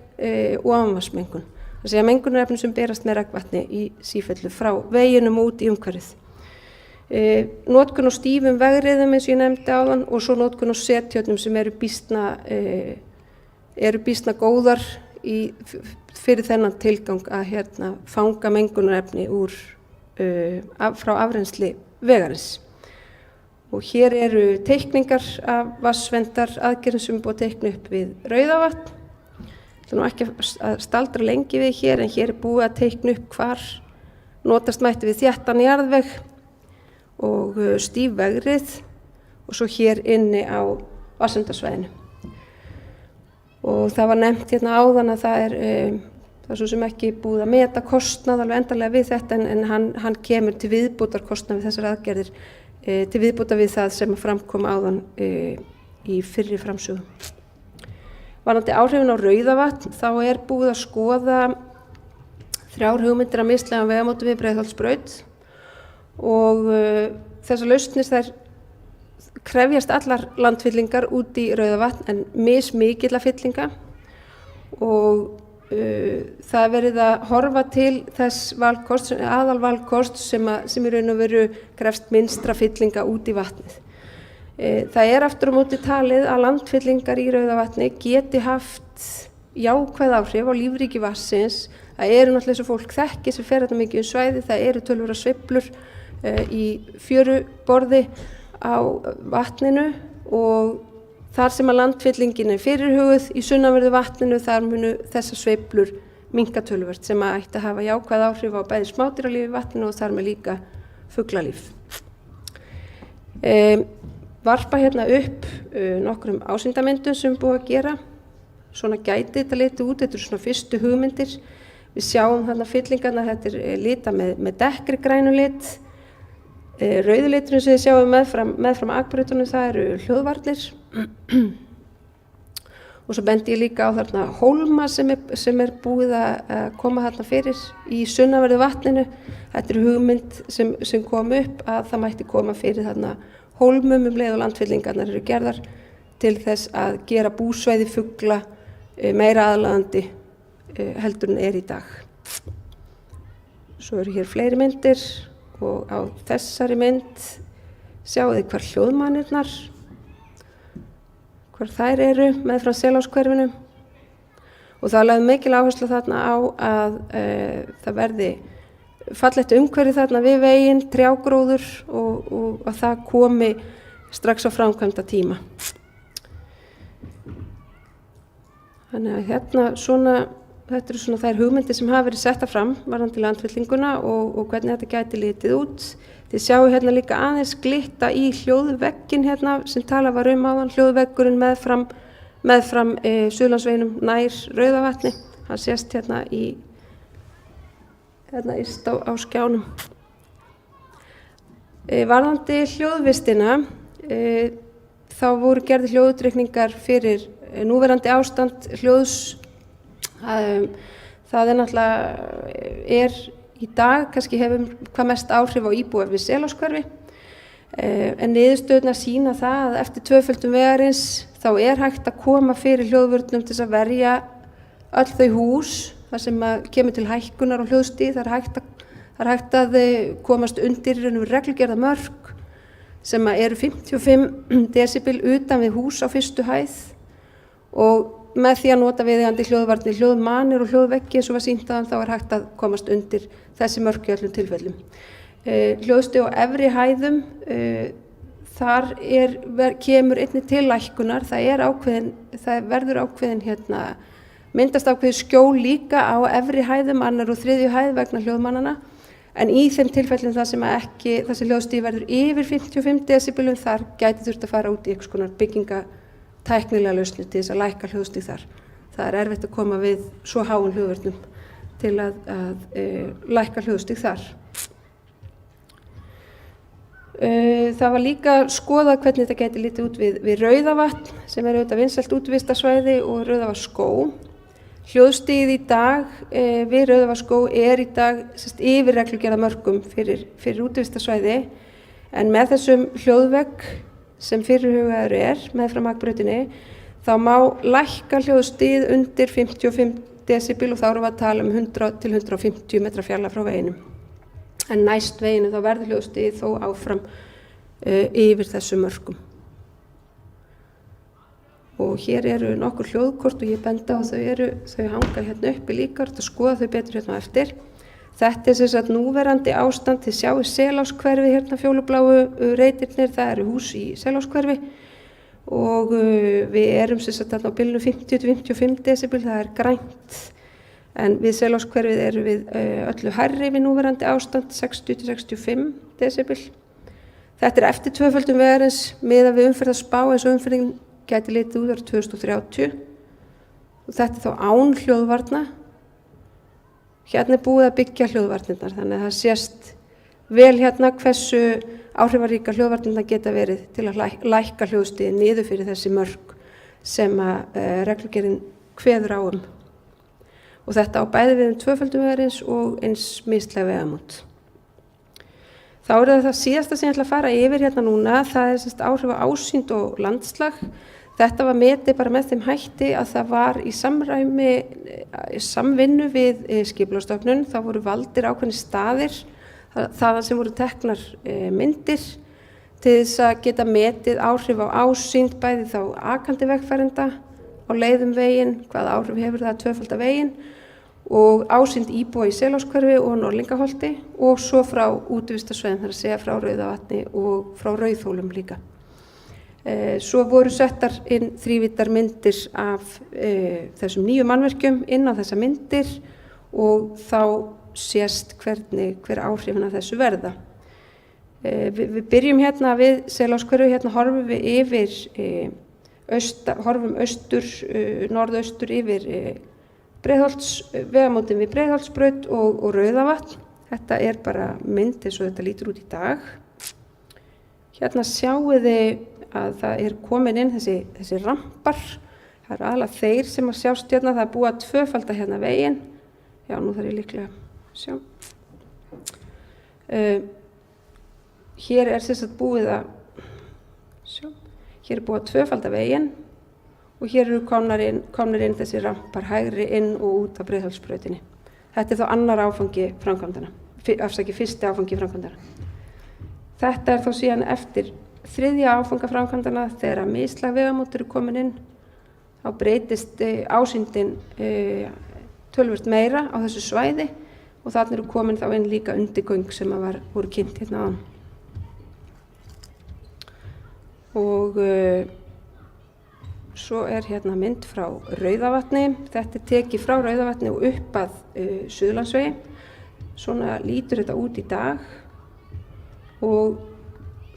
ofanvatnsmengun. Það sé að mengunarefnum sem berast með regnvatni í sífellu frá veginum út í umhverfið. Notkun á stífum vegriðum eins og ég nefndi áðan og svo notkun á settjörnum sem eru býsna góðar fyrir þennan tilgang að fanga mengunarefni frá afrennsli vegarins. Og hér eru teikningar af vatnsverndar aðgerðum sem búið að teikna upp við Rauðavatn. Það nú ekki að staldra lengi við hér en hér búið að teikna upp hvar notast mætti við þéttan jarðveg og stíf vegrið og svo hér inni á vatnsverndarsvæðinu. Og það var nefnt hérna áðan að það er svo sem ekki búið að meta kostnað alveg endanlega við þetta en hann kemur til viðbótar kostnað við þessar aðgerðir til viðbótar við það sem framkom áðan í fyrri framsögu. Varðandi áhrifin á Rauðavatn þá er búið að skoða 3 hugmyndir að mislægum vegamótum við Breiðholtsbraut og þessar lausnir þær krefjast allar landfyllingar út í Rauðavatn en mismikilla fyllinga og það verið að horfa til þess valkost, aðalvalkost sem í raun og veru krefst minnstra fyllinga út í vatnið. Það er aftur á móti talið að landfyllingar í Rauðavatni geti haft jákvæð áhrif á lífríki vatnsins. Það eru náttúrulega eins og fólk þekkir sem fer þetta mikið svæði, það eru töluverðar sveiflur í fjöruborði á vatninu og þar sem að landfyllingin er fyrirhuguð í sunnanverðu vatninu þar munu þessar sveiflur minnka töluvert sem að ætti að hafa jákvæð áhrif á bæði smádýralíf í vatninu og þar með líka fuglalíf. Varpa hérna upp nokkrum ásýndamyndum sem búið að gera. Svona gæti þetta litið út, þetta eru svona fyrstu hugmyndir. Við sjáum þarna fyllingarna, þetta er litað með dekkri grænu lit. Rauði liturinn sem þið sjáum meðfram akbrautunum, það eru hljóðvarnir. Og svo bendi ég líka á þarna hólma sem er búið að koma þarna fyrir í sunnanverðu vatninu. Þetta er hugmynd sem kom upp að það mætti koma fyrir þarna hólmum leið og landfyllingarnar eru gerðar til þess að gera búsvæði fugla meira aðlaðandi heldur en er í dag. Svo eru hér fleiri myndir og á þessari mynd sjáu þið hvar hljóðmannirnar, hvar þær eru meðfram Seláskverfinu og það er lögð mikil áherslu þarna á að það verði fallegt umhverfi þarna við veginn, trjágróður og að það komi strax á framkvæmda tíma. Þannig að þetta eru svona þær hugmyndir sem hafa verið setta fram varðandi landfyllinguna og hvernig þetta gæti litið út. Þið sjáu hérna líka aðeins glitta í hljóðvegginn hérna sem talað var áðan, hljóðveggurinn meðfram Suðurlandsveginum nær Rauðavatni. Hann sést hérna yst á skjánum. Varðandi hljóðvistina, þá voru gerðir hljóðutreikningar fyrir núverandi ástand hljóðs. Það er náttúrulega í dag, kannski hefur hvað mest áhrif á íbúa við Seláskverfi, en niðurstöðurnar sýna það að eftir tvöföldun vegarins þá er hægt að koma fyrir hljóðvörnum til þess að verja öll þau hús þar sem kemur til hækkunar á hljóðstig. Það er hægt að komast undir reglugerða mörk sem eru 55 desibel utan við hús á fyrstu hæð og með því að nota viðeigandi hljóðvarnir, hljóðmanir og hljóðveggi eins og var sýnt að þá er hægt að komast undir þessi mörk í öllum tilfellum. Hljóðstig á efri hæðum, þar kemur einnig til lækkunar, það verður ákveðin myndast ákveðið skjól líka á efri hæðum, annar og þriðju hæð vegna hljóðmannana, en í þeim tilfellum þar sem þessi hljóðstig verður yfir 55 desibelum, þar gæti þurft að fara út í einhvers konar tæknilega lausnir til þess að lækka hljóðstig þar. Það er erfitt að koma við svo háum hljóðvörnum til að lækka hljóðstig þar. Það var líka skoðað hvernig þetta gæti litið út við Rauðavatn sem er auðvitað vinsælt útivistarsvæði og Rauðavarsskó. Hljóðstigið í dag við Rauðavarsskó í dag yfir reglugerðarmörkum fyrir útivistarsvæði en með þessum hljóðvegg sem fyrirhugaður meðfram akbrautinni þá má lækka hljóðstigið undir 55 desibel og þá erum við að tala 100 til 150 metra fjarlægð frá veginum. En næst veginu þá verður hljóðstigið þó áfram yfir þessum mörkum. Og hér eru nokkur hljóðkort og ég benda á þau hanga hérna uppi líka, þetta skoða þau betur hérna eftir. Þetta sem sagt núverandi ástand, þið sjáið Seláskverfi hérna fjólubláu reitirnir, það eru hús í Seláskverfi og við erum sem sagt þarna á bilinu 50 til 55 desibel, það grænt. En við Seláskverfið erum við öllu hærri við núverandi ástand, 60 til 65 desibel. Þetta eftir tvöföldum vegarins miðað við umferðarspá eins og umferðin gæti litið út árið 2030. Og þetta þá án hljóðvarna. Hérna búið að byggja hljóðvarnirnar, þannig að það sést vel hérna hversu áhrifaríkar hljóðvarnirnar geta verið til að lækka hljóðstigið niður fyrir þessi mörk sem reglugerðin kveður á Og þetta á bæði við tvöföldum vegarins og eins mislæg vegamót. Þá það síðasta sem ég ætla að fara yfir hérna núna, það áhrif á ásýnd og landslag. Þetta var metið bara með þeim hætti að það var í samvinnu við Skipulagsstofnun. Það voru valdir ákveðnir staðir, þaðan sem voru teknar myndir til þess að geta metið áhrif á ásýnd bæði þá akandi vegfarenda á leiðum veginn, hvaða áhrif hefur það að tvöfalda veginn og ásýnd íbúa í Seláskverfi og Norðlingaholti og svo frá útivistarsvæðum, þar að segja frá Rauðavatni og frá Rauðhólum líka. Svo voru settar inn þrívíddar myndir af þessum nýju mannvirkjum inn á þessar myndir og þá sést hver áhrifin af þessu verða. Við byrjum hérna við Seláskverfi, hérna horfum við yfir horfum norðaustur yfir vegamótin við Breiðholtsbraut og Rauðavatn. Þetta bara mynd eins og þetta lítur út í dag. Hérna sjáum þið að það komin inn þessi rampar. Það aðalega þeir sem að sjást hérna, það búið að tvöfalda hérna veginn. Já, nú þarf ég líklega að sjá. Hér sem sagt búið að sjá. Hér búið að tvöfalda veginn og hér eru komnir inn þessi rampar hægri inn og út af Breiðholtsbrautinni. Þetta þá annar áfangi framkvæmdana, fyrsti áfangi framkvæmdana. Þetta þá síðan eftir þriðja áfanga framkvæmdana þegar mislæg vegamót eru komin inn. Þá breytist ásýndin töluvert meira á þessu svæði og þarna eru komin þá inn líka undirgöng sem voru kynnt hérna áðan. Og svo hérna mynd frá Rauðavatni. Þetta tekið frá Rauðavatni og upp að Suðurlandsvegi. Svona lítur þetta út í dag og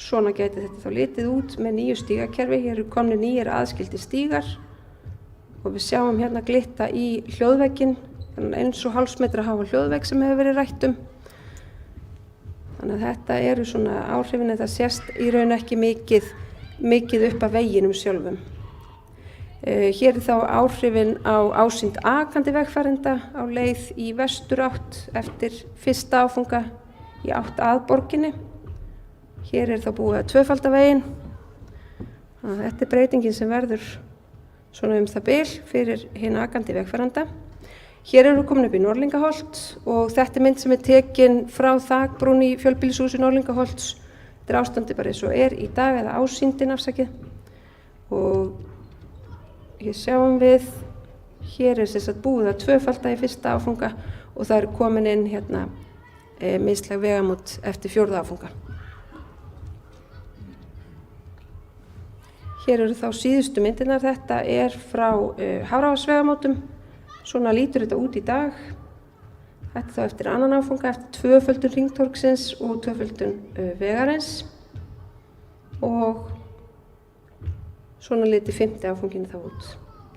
svona gæti þetta þá litið út með nýju stígakerfi. Hér eru komnir nýjir aðskildir stígar og við sjáum hérna glitta í hljóðvegginn, eins og hálfsmetra háa hljóðvegg sem hefur verið rætt Þannig að þetta eru svona áhrifin, þetta sést í raun ekki mikið upp af veginum sjálfum. Hér þá áhrifin á ásýnd akandi vegfarenda á leið í vesturátt eftir fyrsta áfanga í átt að borginni. Hér þá búið að tvöfalda veginn. Þetta breytingin sem verður svona það bil fyrir hinn akandi vegfarenda. Hér eru komin upp í Norðlingaholt og þetta mynd sem tekin frá þakbrún í fjölbýlishúsi Norðlingaholts. Þetta ástandi bara eins og í dag eða ásýndin afsakið. Og hér sjáum við, hér sem sagt búið að tvöfalda í fyrsta áfanga og það eru komin inn hérna mislæg vegamót eftir fjórða áfanga. Hér eru þá síðustu myndirnar, þetta frá Hafravarsvegamótum, svona lítur þetta út í dag. Þetta þá eftir annan áfanga, eftir tvöföldun hringtorgsins og tvöföldun vegarins. Og svona liti 5. áfanginn þá út.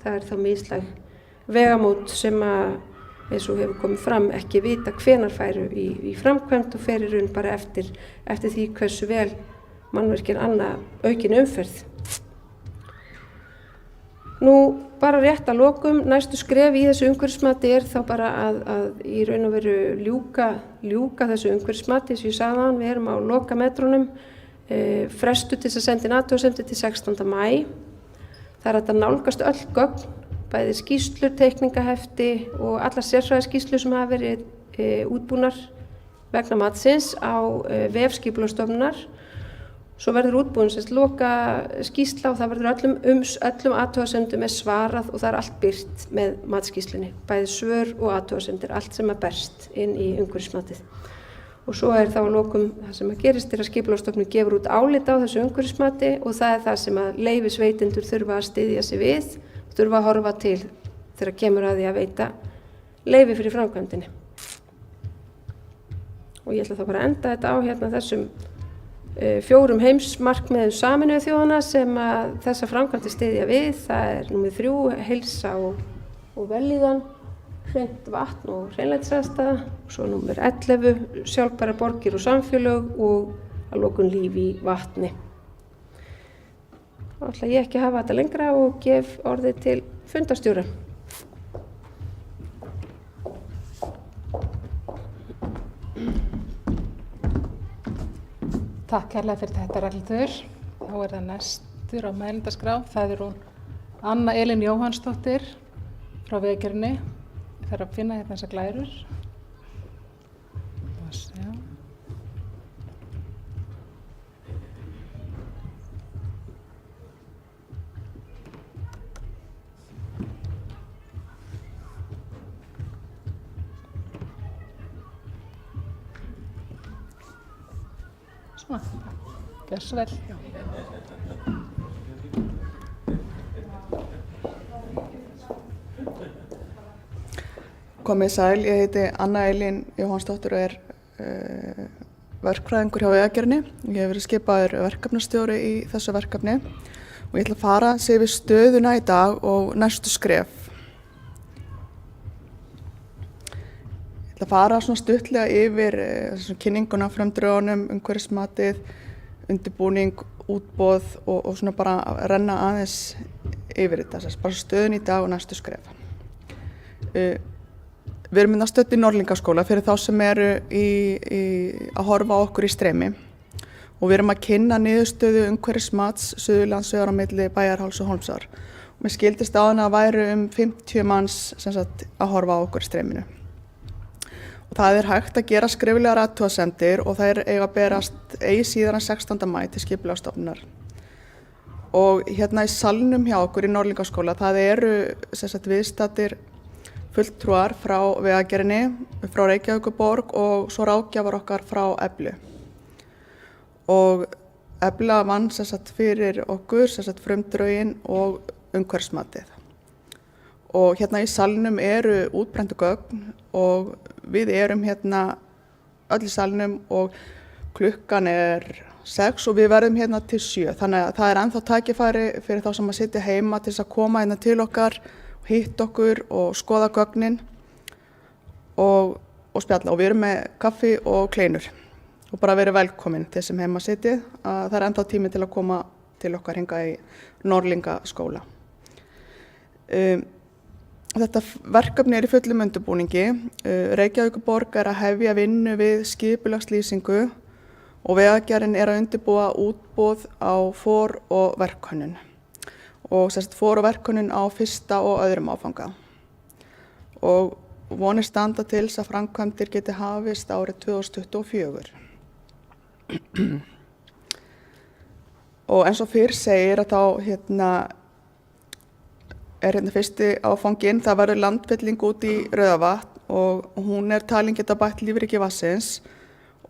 Það er þá mislæg vegamót sem að, eins og hefur komið fram, ekki vita hvenær færu í framkvæmd og fer í raun bara eftir því hversu vel mannvirkin anna aukin umferð. Nú bara rétt að lokum, næstu skref í þessu umhverfismati er þá bara að í raun og veru ljúka þessu umhverfismati, eins og ég sagði áðan, við erum á lokametrunum, frestu til þess að senda inn athugasemdir til 16. maí. Það er hægt að nálgast öll gögn, bæði skýrslur, teikningahefti og allar sérfræðiskýrslur sem hafa verið útbúnar vegna matsins á vef Skipulagsstofnunar. Svo verður útbúin loka skýrsla og það verður öllum athugasemdum svarað og það er allt birt með matskýrslunni, bæði svör og athugasemdir, allt sem berst inn í umhverfismatið. Og svo er þá að lokum það sem að gerist að Skipulagsstofnun gefur út álit á þessu umhverfismati og það er það sem að leyfisveitendur þurfa að styðja sig við, þurfa að horfa til þegar kemur að því að veita leyfi fyrir framkvæmdinni. Og ég ætla þá bara að enda þetta á hérna þessum 4 heimsmarkmiðum Sameinuðu þjóðanna sem að þessa framkvæmdir styðja við. Það er númer 3, heilsa og vellíðan, hreint vatn og hreinlætisaðstaða, svo númer 11, sjálfbærar borgir og samfélög og að lokum líf í vatni. Þá ætla ég ekki að hafa þetta lengra og gef orðið til fundarstjóra. Takk kærlega fyrir þetta, Ragnhildur. Þá er það næstur á mælendaskrá. Það er hún Anna Elín Jóhannsdóttir frá Vegagerðinni. Ég þarf að finna hérna þessar glærur. Svona, gjör svo vel. Komið sæl, ég heiti Anna Elín Jóhannsdóttir og er verkfræðingur hjá Vegagerðinni. Ég hef verið skipaður verkefnastjóri í þessu verkefni og ég ætla að fara yfir stöðuna í dag og næstu skref. Ég ætla að fara svona stuttlega yfir kynninguna, frumdrögunum, umhverfismatið, undirbúning, útboð og svona bara að renna aðeins yfir þetta, bara stöðun í dag og næstu skref. Við erum stödd í Norðlingaskóla fyrir þá sem eru að horfa á okkur í streymi og við erum að kynna niðurstöðu umhverfismats Suðurlandsvegar á milli Bæjarháls og Hólmsár. Mér skildist áðan að væru 50 manns að horfa á okkur í streyminu. Og það er hægt að gera skriflegar athugasemdir og þær eiga að berast eigi síðar en 16. maí til Skipulagsstofnunar. Og hérna í salnum hjá okkur í Norðlingaskóla það eru viðstaddir fulltrúar frá Vegagerðinni, frá Reykjavíkurborg og svo ráðgjafar okkar frá Eflu. Og Efla vann fyrir okkur frumdrögin og umhverfismatið. Og hérna í salnum eru útbrenndu gögn og við erum hérna öll í salnum og klukkan er 6 og við verðum hérna til 7. Þannig að það er ennþá tækifæri fyrir þá sem að sitja heima til þess að koma hérna til okkar, hitta okkur og skoða gögnin og spjalla. Og við erum með kaffi og kleinur og bara verið velkomin til sem heima sitið. Það er ennþá tími til að koma til okkar hingað í Norðlingaskóla. Þetta verkefni er í fullum undirbúningi. Reykjavíkurborg er að hefja vinnu við skipulagslýsingu og Vegagerðin er að undirbúa útboð á for- og verkhönnun. Og for- og verkhönnun á 1. og 2. áfanga. Og vonir standa til þess að framkvæmdir geti hafist árið 2024. Og eins og fyrr segir að þá er fyrsti áfanginn, það verður landfylling út í Rauðavatn og hún er talin geta bætt lífríki vatnsins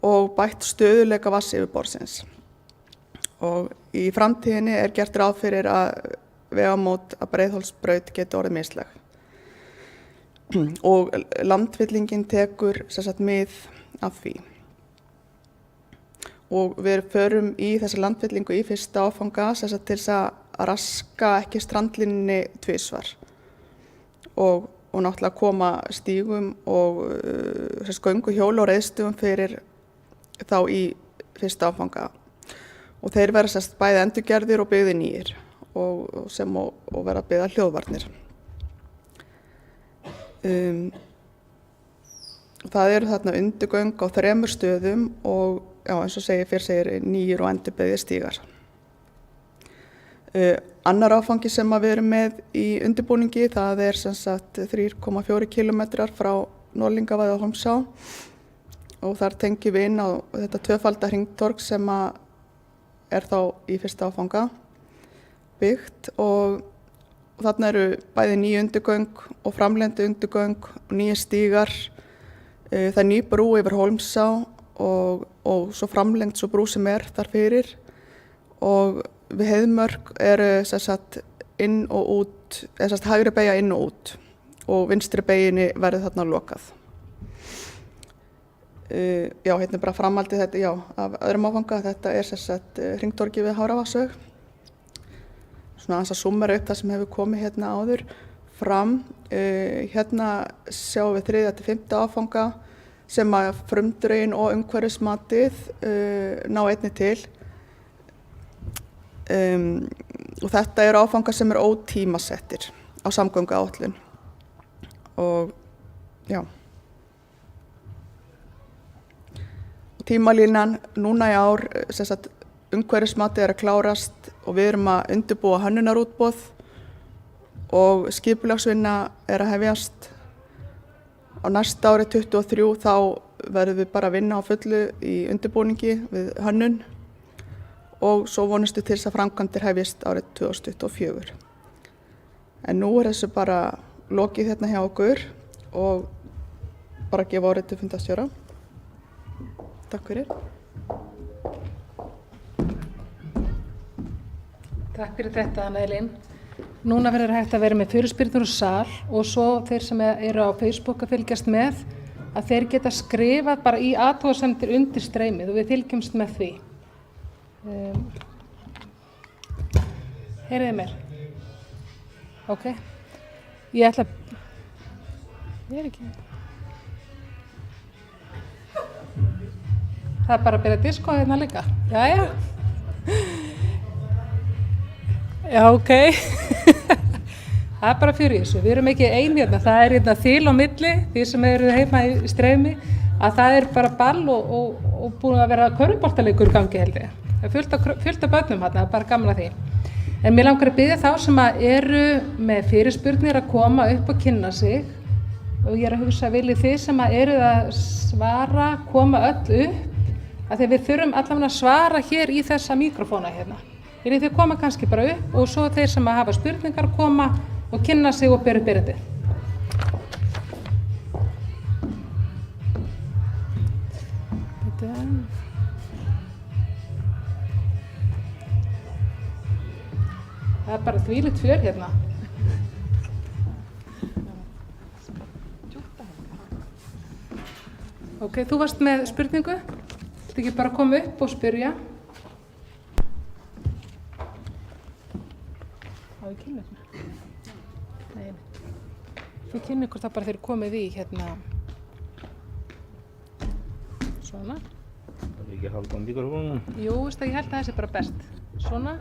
og bætt stöðuleika vatnsyfirborðsins. Og í framtíðinni er gert ráð fyrir að vegamót að Breiðholtsbraut geti orðið mislæg. Og landfyllingin tekur mið af því. Og við förum í þessa landfyllingu í 1. áfanga til þess raska ekki strandlínunni tvisvar og náttúrulega koma stígum og göngu, hjóla og reiðstugum fyrir þá í fyrsta áfanga og þeir verða bæði endurgerðir og byggðir nýir og verða byggðar hljóðvarnir. Það eru þarna undirgöng á 3 stöðum og eins og segir nýir og endurbyggðir stígar. Annar áfangi sem við erum með í undirbúningi, það er 3,4 kilometrar frá Norðlingavaði og Hólmsá og þar tengjum við inn á þetta tvöfalda hringtorg sem er þá í fyrsta áfanga byggt og þarna eru bæði ný undirgöng og framlendi undirgöng og nýja stígar. Það er ný brú yfir Hólmsá og svo framlengd svo brú sem er þar fyrir og við Heiðmörk eru inn og út, hægri beygja inn og út og vinstri beyginni verður þarna lokað. Hérna er bara framhaldið þetta, af öðrum áfanga, þetta er hringtorgi við Hafravatnsveg. Svona aðeins að summera upp það sem hefur komið hérna áður fram. Hérna sjáum við 3. til 5. áfanga sem að frumdrögin og umhverfismatið ná einnig til. Og þetta eru áfangar sem eru ótímasettir á samgönguáætlun og tímalínan núna í ár, umhverfismatið er að klárast og við erum að undirbúa hönnunarútboð og skipulagsvinna er að hefjast. Á næsta ári 2023 þá verðum við bara að vinna á fullu í undirbúningi við hönnun og svo vonustu til þess að framkvæmdir hefjist árið 2024. En nú er þessu bara lokið hérna hjá okkur og bara gefa orðið til fundarstjóra. Takk fyrir. Takk fyrir þetta, Anna Elín. Núna verður hægt að vera með fyrirspurnir úr sal og svo þeir sem eru á Facebook að fylgjast með, að þeir geta skrifað bara í athugasemdir undir streymið og við fylgjumst með því. Heyriði mér? Ok. Ég ætla Ég er ekki Það er bara að byrja disko hérna líka. Jæja. Já, ok. Það er bara fyrir þessu. Við erum ekki ein hérna. Það er hérna þil á milli, því sem eru heima í streymi, að það er bara ball og búin að vera körfuboltaleikur í gangi held ég. Það er fullt af börnum hérna, það er bara gaman að því. En mér langar að biðja þá sem að eru með fyrirspurnir að koma upp og kynna sig og ég er að hugsa viljið þið sem að eru að svara, koma öll upp að því við þurfum allavega að svara hér í þessa mikrofóna hérna. Viljið þið koma kannski bara upp og svo þeir sem að hafa spurningar koma og kynna sig og bera upp erindi. Það er bara þvílíkt fjör hérna. Ok, þú varst með spurningu. Þú ekki bara koma upp og spyrja. Á ég kynna hérna? Nei. Þú kynna ykkur það bara þegar komið í hérna. Svona. Það er ekki að halda á mikrofónum. Jú, ég held að þessi er bara best. Svona.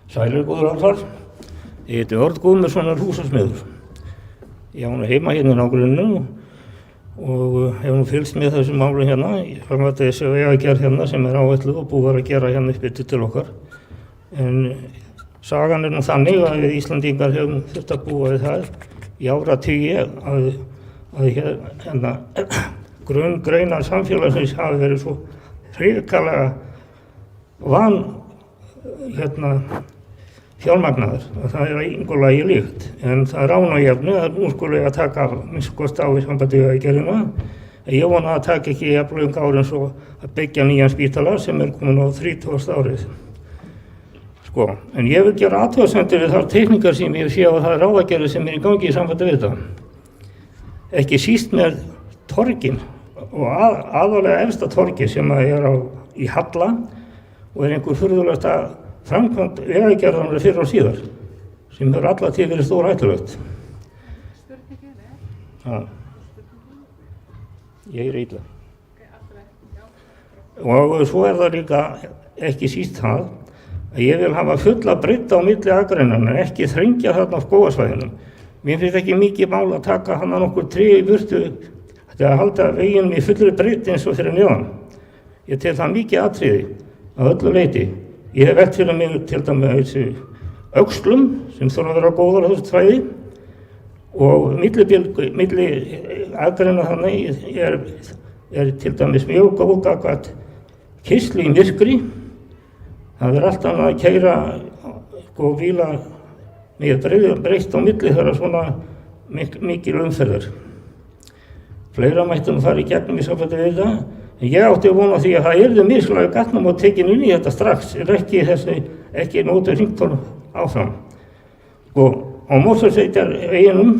Sælir góður allar. Ég heiti Örn Guðmundssonar húsasmiður. Ég á nú heima hérna í nágrenninu og hef nú fylgst með þessum málum hérna. Ég framvætti þessi vegagerð hérna sem er áætluð og búið að gera hérna upp yfir til okkar. En sagan er nú þannig að við Íslandingar hefum þurft að búa við það í áratugi að hérna grunngreinar samfélagsins hafi verið svo hrikalega fjármagnaður að það er engu lagi líkt. En það er ánægjefni að nú skulle ég að taka minnst kost á í sambandi við vegagerðina. Ég vona að taka ekki jafnlöng ár eins og að byggja nýjan spítala sem er komin á 30. árið. En ég vil gera athugasemdir við þær teikningar sem ég sé á það ráðagerði sem er í gangi í sambandi við þetta. Ekki síst með torgin og aðalega efsta torgi sem er í Halla og er einhver furðulegasta framkvæmd vegagerðarinnar fyrr og síðar, sem hefur alla tíð verið stór hættulegt. Ég illa. Og svo það líka ekki síst það að ég vil hafa fulla breidd á milli akreinanna, ekki þrengja þarna á skógasvæðinum. Mér finnst ekki mikið mál að taka hana nokkur tré í burtu til að halda veginum í fullri breidd eins og fyrir neðan. Ég tel það mikið atriði að öllu leyti. Ég hef velt fyrir mig til dæmis öxlum sem þurfa að vera góðar á þessu svæði og milli akreina þannig er til dæmis mjög góð gagnvart keyrslu í myrkri. Það allt annað að keyra og bíla með breytt á milli þegar svona mikil umferðar. Fleira mættum fara í gegnum í sambandi við það, en ég átti að vona því að það yrði mislæg gatnum og tekin inn í þetta strax, ekki nótu hringtorn áfram. Og á Mosfellssveitarveginum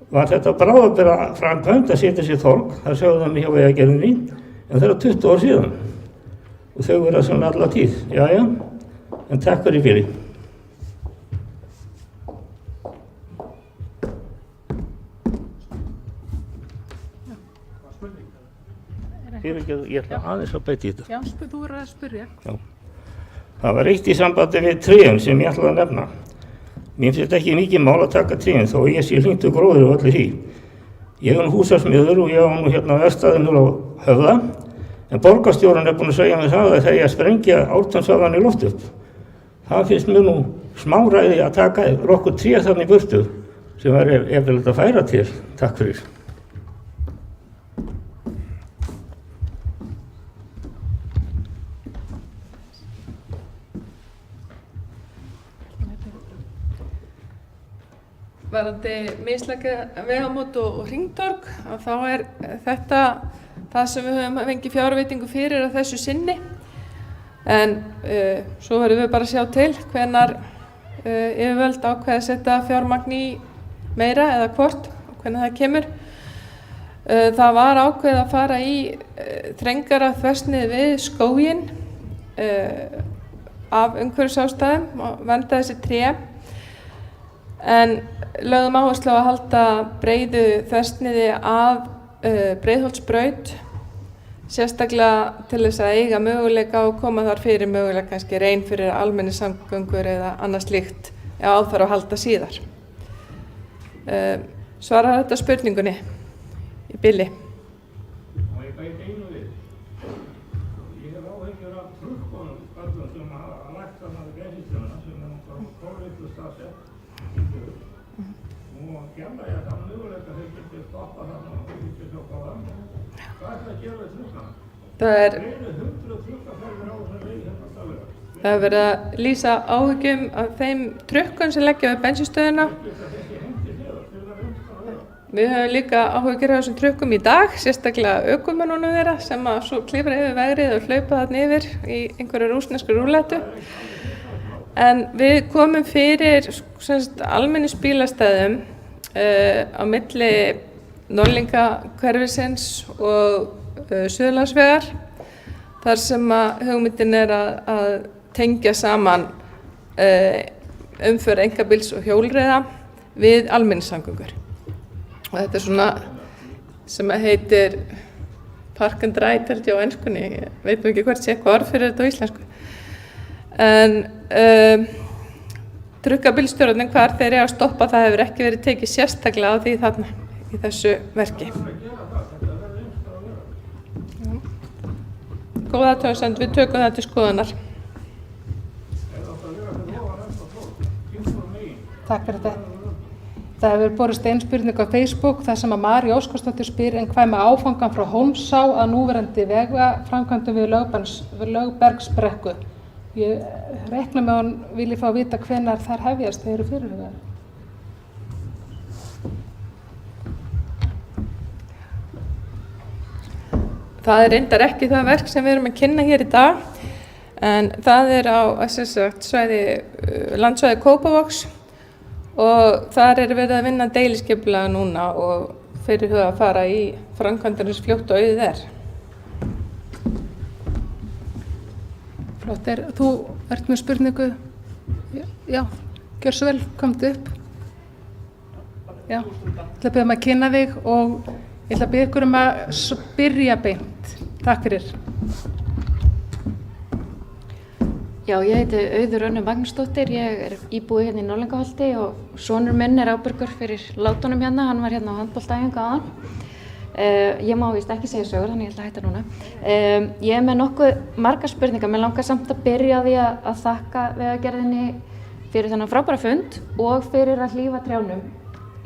var þetta bráðabera framkvæmd að setja sér þorg, það sögðu það mig hjá vegagerðinni, en það er 20 ár síðan. Og þau verða svona alla tíð, jæja, en takk fyrir. Ég ætla aðeins að bæta í þetta. Já, þú verður að spyrja. Já. Það var eitt í sambandi við trén sem ég ætlaði að nefna. Mér finnst ekki mikið mál að taka trén þó ég sé hlynntur gróður og öllu því. Ég er húsasmiður og ég á nú hérna verkstæðinu á Höfða, en borgarstjórinn búinn að segja mér það að þegar ég sprengja Ártúnsvaðan í loft upp. Það finnst mér nú smáræði að taka nokkur tré þarna í burtu sem var eftirlega að færa til. Takk fyrir. Varðandi mislæga vegamót og hringtorg, þá er þetta það sem við höfum fengið fjárveitingu fyrir að þessu sinni. En svo verðum við bara að sjá til hvenær yfirvöld ákveða að setja fjármagn í meira eða hvort og hvenær það kemur. Það var ákveðið að fara í þrengara þversnið við skóginn af umhverfisástæðum og vernda þessi tré. En lögðum áherslu á að halda breiðu þversniði af Breiðholtsbraut, sérstaklega til þess að eiga möguleika og koma þar fyrir möguleika kannski reyn fyrir almenningssamgöngur eða annað slíkt ef á þarf að halda síðar. Svarar þetta spurningunni í bili? Og ég bæti einu við. Ég hef áhyggjur af trukkunum öllum sem hafa lagt þarna við bensinstöðina sem náttúrulega kolvillu staðsett. Og gæla ég að það möguleika þau getur stoppað þarna og þau getur stoppað það. Hvað er það að gera við trukkana? Það er 100 trukkaferðir á þessari leið hérna staðlega. Það er verið að lýsa áhyggjum af þeim trukkum sem leggja við bensinstöðina. Við höfum líka áhyggjur af þessum trukkum í dag, sérstaklega ökumönnunum þeirra sem að svo klifra yfir vegrið og hlaupa þarna yfir í einhverju rússnesku rúllettu. En við komum fyrir almenningsbílastæðum á milli Norðlingahverfisins og Suðurlandsvegar, þar sem að hugmyndin er að tengja saman umferð einkabíls og hjólreiða við almenningssamgöngur. Og þetta er svona sem heitir park and ride held ég á enskunni, ég veit nú ekki hvert sé eitthvað orð fyrir þetta á íslensku. En trukkabílstjórarnir hvar þeir eru að stoppa, það hefur ekki verið tekið sérstaklega á því þarna í þessu verki. Góð athugasemd, við tökum það til skoðunar. Takk fyrir þetta. Það hefur borist einn spurning á Facebook þar sem að Mari Óskarsdóttir spyr en hvað með áfangan frá Hólmsá að núverandi vegaframkvæmdum við Lögbergsbrekku. Ég reikna með að hún vilji fá að vita hvenær þær hefjast, þeir eru fyrirhugaðar. Það er reyndar ekki það verk sem við erum að kynna hér í dag, en það er á landsvæði Kópavogs og þar er verið að vinna deiliskipulag núna og fyrirhugað að fara í framkvæmdir eins fljótt og auðið er. Flott, þú ert með spurningu? Já, gjör svo vel, komdu upp. Já, ég ætla að biðja að kynna þig og ég ætla að biðja ykkur að spyrja beint. Takk fyrir. Já, ég heiti Auður Önnu Magnúsdóttir, ég íbúi hérna í Norðlingaholti og sonur minn ábyrgur fyrir látunum hérna, hann var hérna á handboltaæfingu áðan. Ég má víst ekki segja sögur, þannig ég ætla að hætta núna. Ég með nokkuð margar spurningar, mér langar samt að byrja á því að þakka Vegagerðinni fyrir þennan frábæra fund og fyrir að hlífa trjánum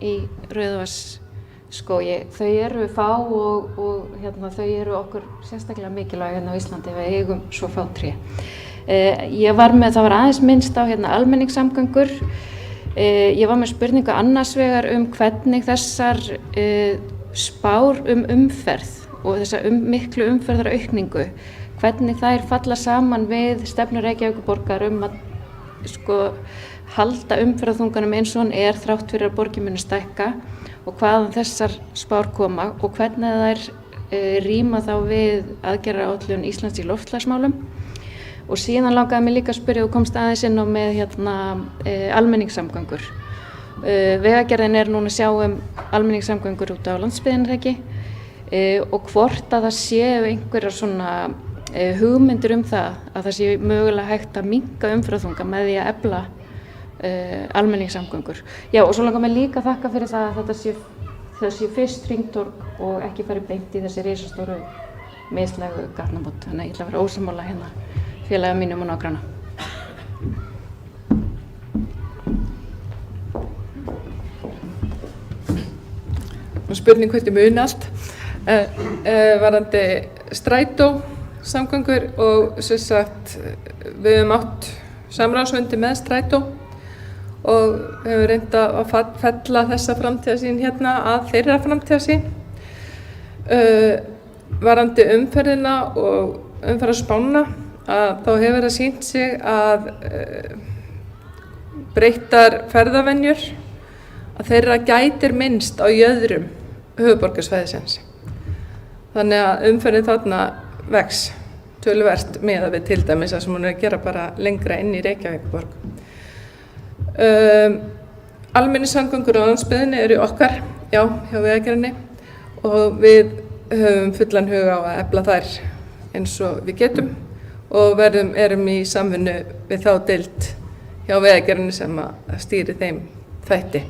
í Rauðavatnsskógi. Þau eru fá og hérna, þau eru okkur sérstaklega mikilvæg hérna á Íslandi, við eigum svo fá tré. Það var aðeins minnst á hérna almenningssamgöngur. Ég var með spurningu annars vegar hvernig þessar spár umferð og þessa miklu umferðaraukningu, hvernig þær falla saman við stefnu Reykjavíkurborgar að halda umferðarþunganum eins og hann þrátt fyrir að borgin muni stækka og hvaðan þessar spár koma og hvernig þær ríma þá við aðgerðaáætlun Íslands í loftslagsmálum. Og síðan langaði mig líka að spyrja og komst aðeins inn á með almenningssamgöngur. Vegagerðin núna að sjá almenningssamgöngur út á landsbyggðinni ekki og hvort að það séu einhverjar svona hugmyndir það að það sé mögulega hægt að minnka umferðarþunga með því að efla almenningssamgöngur. Já, og svo langar mig líka að þakka fyrir það að þetta sé fyrst hringtorg og ekki fari beint í þessi risastóru mislægu gatnamót. Þannig að ég ætla að vera ósammála hérna félaga mínum og nágranna. Spurning hvernig muni allt. Varðandi strætó samgöngur og sem sagt við höfum átt samráðsfundi með strætó og höfum reynt að fella þessa framtíðarsýn hérna að þeirra framtíðarsýn. Varðandi umferðina og umferðarspána þá hefur það sýnt sig að breyttar ferðavenjur að þeirra gætir minnst á jöðrum höfuðborgarsvæðisins. Þannig að umferðin þarna vex töluvert miðað við til dæmis að sem hún að gera bara lengra inn í Reykjavíkurborg. Almenningssamgöngur á landsbyggðinni eru okkar, já, hjá Vegagerðinni og við höfum fullan hug á að efla þær eins og við getum og erum í samvinnu við þá deild hjá Vegagerðinni sem að stýri þeim þætti.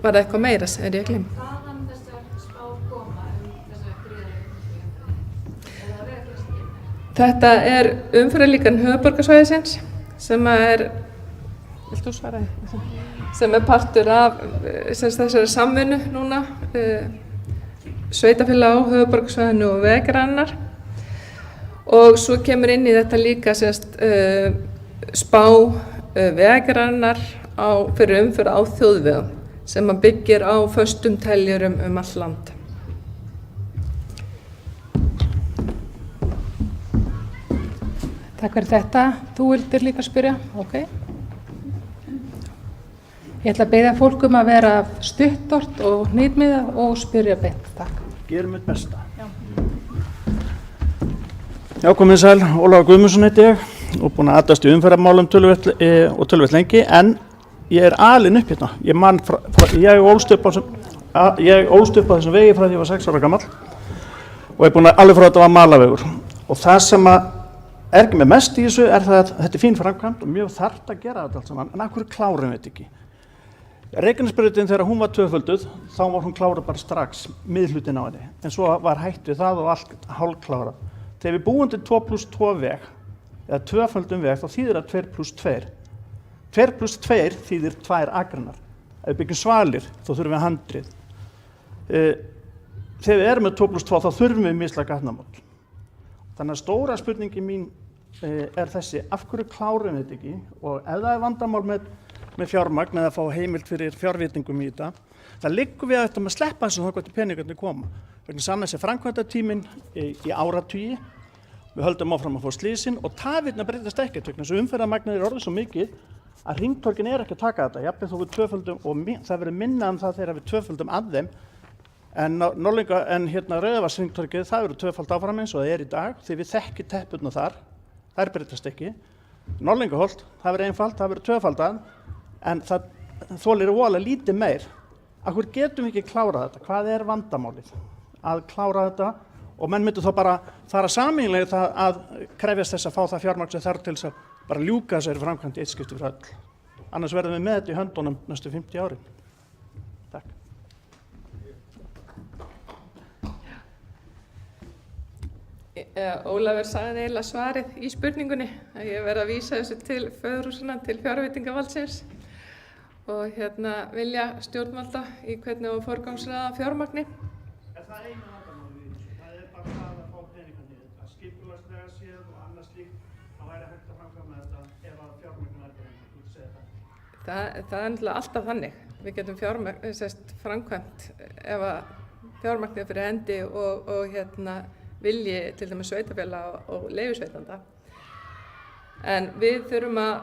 Var það eitthvað meira, ég að gleyma? Hvaðan þessar spár koma þessa gríðarlegu? Er það Vegagerðinni? Þetta umferðarlíkan höfuðborgarsvæðisins sem vilt þú svara því? Sem partur af þessari samvinnu núna, sveitarfélag á höfuðborgarsvæðinu og Vegagerðarinnar. Og svo kemur inn í þetta líka spá Vegagerðarinnar fyrir umferð á þjóðvegum sem byggir á föstum teljurum allt land. Takk fyrir þetta. Þú vildir líka spyrja? Ok. Ég ætla að biðja fólk að vera stuttort og hnýtmiða og spyrja beint. Takk. Gerum mitt besta. Já, komið sæl, Ólafur Guðmundsson heiti ég og búinn að aðdast í umferðarmálum töluvert lengi, en ég alinn upp hérna. Ég ólst upp á þessum vegi frá því ég var 6 ára gamall og búinn að alveg frá þetta var malavegur. Og það sem ekki með mest í þessu það að þetta fín framkvæmd og mjög þarft að gera þetta allt saman, en af hverju klárum við þetta ekki? Reykjanesbrautin þegar hún var tvöfölduð, þá var hún kláruð bara strax, miðhlutin á henni, en svo var hætt við það og allt hálfklárað. Þegar við búum til 2+2 veg, eða tvöföldum veg, þá þýðir það 2+2. 2+2 þýðir 2 akreinar. Ef við byggjum svalir, þá þurfum við handrið. Þegar við erum með 2+2, þá þurfum við mislæg gatnamót. Þannig að stóra spurningi mín þessi, af hverju klárum við þetta ekki? Og ef það vandamál með fjármagn eða fá heimild fyrir fjárveitingum í þetta, það liggur við að þetta með sleppa þessu þá hvernig peningarnir koma. Vegna sann þessi framkvæmdatíminn í áratugi, við höldum áfram að fá slysinn og tafirnar breytast ekkert vegna þessu umferðarmagnið orðið svo mikið að hringtorgin ekki að taka þetta, jafnvel þó við tvöföldum og það verður minna það þegar við tvöföldum að þeim, en Rauðavatnshringtorgið það verður tvöfald áfram eins og það í dag því við þekkjum teppurnar þar þær breytast ekki. Norðlingaholt, það verður einfalt, það verður tvöfaldað, en það þolir voðalega lítið meir. Af hverju getum við ekki klárað þetta? Hvað er vandamálið? Að klára þetta og menn myndu þá bara fara sameiginlega það að krefjast þess að fá það fjármagn sem þarf til þess að bara ljúka þessari framkvæmd í eitt skipti fyrir öll. Annars verðum við með þetta í höndunum næstu 50 árin. Takk. Ólafur sagði eiginlega svarið í spurningunni að ég verði að vísa þessu til föðurhúsanna, til fjárveitingavaldsins og vilja stjórnvalda í hvernig á forgangsraða fjármagni. Er það einu vandamálið? Það er bara það að fá peningarnir, að skipulagslega séð og annað slíkt, þá væri hægt að framkvæma þetta ef að fjármagnin er bara þú segir það. Það er náttúrulega alltaf þannig. Við getum framkvæmt ef að fjármagnið er fyrir hendi og vilji til dæmis sveitarfélaga og leyfisveitanda. En við þurfum að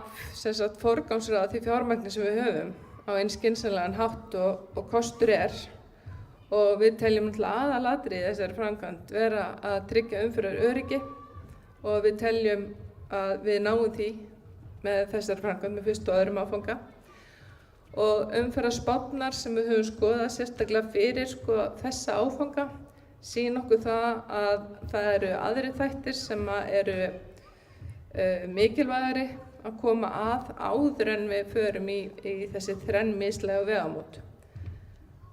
forgangsraða því fjármagni sem við höfum á eins skynsamlegan hátt og kostur er og við teljum aðalatriði þessari framkvæmd vera að tryggja umferðaröryggi og við teljum að við náum því með þessari framkvæmd með fyrstu og öðrum áfanga og umferðarspárnar sem við höfum skoðað sérstaklega fyrir þessa áfanga sýna okkur það að það eru aðrir þættir sem eru mikilvægari að koma að áður en við förum í þessi þrenn mislægu vegamót.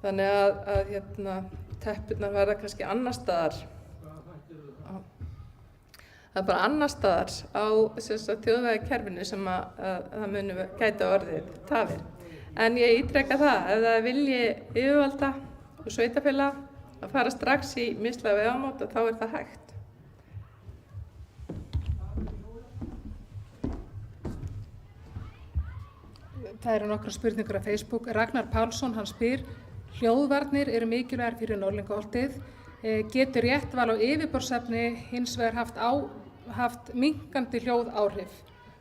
Þannig að teppurnar verða kannski annar staðar. Það er bara annar staðar á þjóðvegakerfinu sem að það gæti orðið tafir. En ég ítreka það, ef það er vilji yfirvalda og sveitarfélaga að fara strax í mislægu vegamót og þá er það hægt. Það eru nokkrar spurningur á Facebook. Ragnar Pálsson, hann spyr, hljóðvarnir eru mikilvægar fyrir Norðlingaholtið. Getur réttval á yfirborðsefni hins vegar haft minnkandi hljóð áhrif?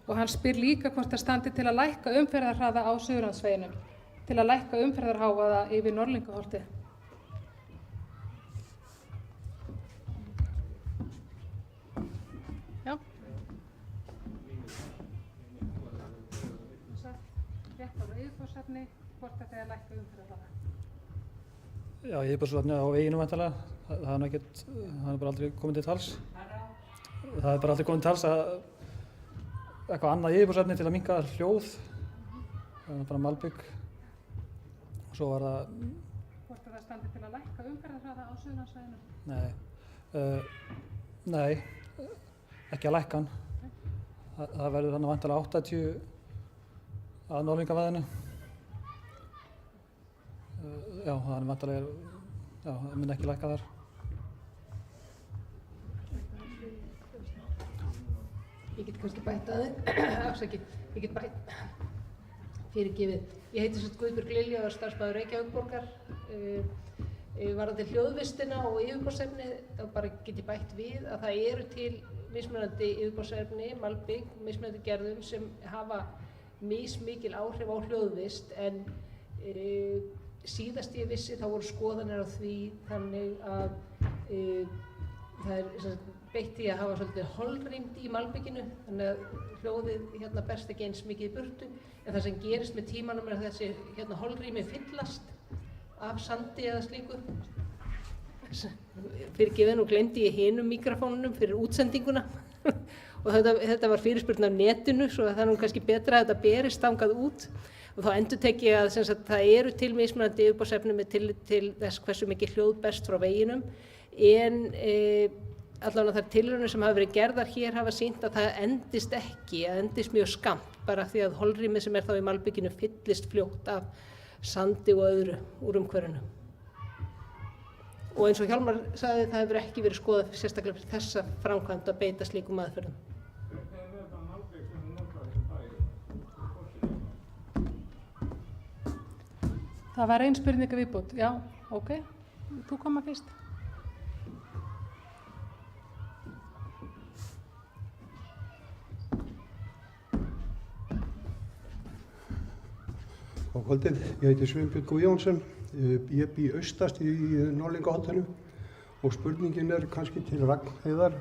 Og hann spyr líka hvort það standi til að lækka umferðarhraða á Suðurlandsveginum, til að lækka umferðarhávaða yfir Norðlingaholtið. Já. Réttval á yfirborðsefni, hvort þetta er að lækka umferðarhraða? Já, yfirborðsefni á veginum væntanlega. Það er bara aldrei komið til tals. Það er bara aldrei komið til tals að eitthvað annað yfirborðsefni til að minnka hljóð. Það er bara malbygg. Og svo var það... Hvort það standi til að lækka umferðarhraða á Suðurlandsveginum? Nei, ekki að lækka hann. Það verður þannig væntanlega 80 að Norðlingavæðinu. Já, það er væntanlega, það mun ekki lækka þar. Ég get kannski bætt aðeins, ég get bætt fyrirgefið. Ég heiti svo Guðbjörg Lilja og er starfsmaður Reykjavíkurborgar. Varðandi hljóðvistina og yfirborðsefni, þá bara get ég bætt við að það eru til mismunandi yfirborðsefni, malbygg, mismunandi gerðum sem hafa mismikil áhrif á hljóðvist en síðast ég vissi þá voru skoðanir á því þannig að það er beitt í að hafa svolítið holrýmd í malbygginu þannig að hljóðið berst ekki eins mikið í burtu en það sem gerist með tímanum er að þessi holrými fyllast af sandi eða slíku. Fyrirgefið nú gleymdi ég hinum mikrofónunum fyrir útsendinguna og þetta var fyrirspurn af netinu svo það er nú kannski betra að þetta berist þangað út og þá endurtek ég að það eru til mismunandi yfirborðsefni með tillit til þess hversu mikið hljóð berst frá veginum en allavega þær tilraunir sem hafa verið gerðar hér hafa sýnt að það endist ekki, að endist mjög skammt bara því að holrýmið sem er þá í malbygginu fyllist fljótt af sandi og öðru úr umhverfinu. Og eins og Hjálmar sagði það hefur ekki verið skoðað sérstaklega fyrir þessa framkvæmd að beita slíkum aðferðum. Það var ein spurning viðbót. Já, ok. Þú koma fyrst. Á kvöldið, ég heiti Sveinbjörn Guðjónsson, ég bý austast í Norðlingaholtinu og spurningin er kannski til Ragnhildar,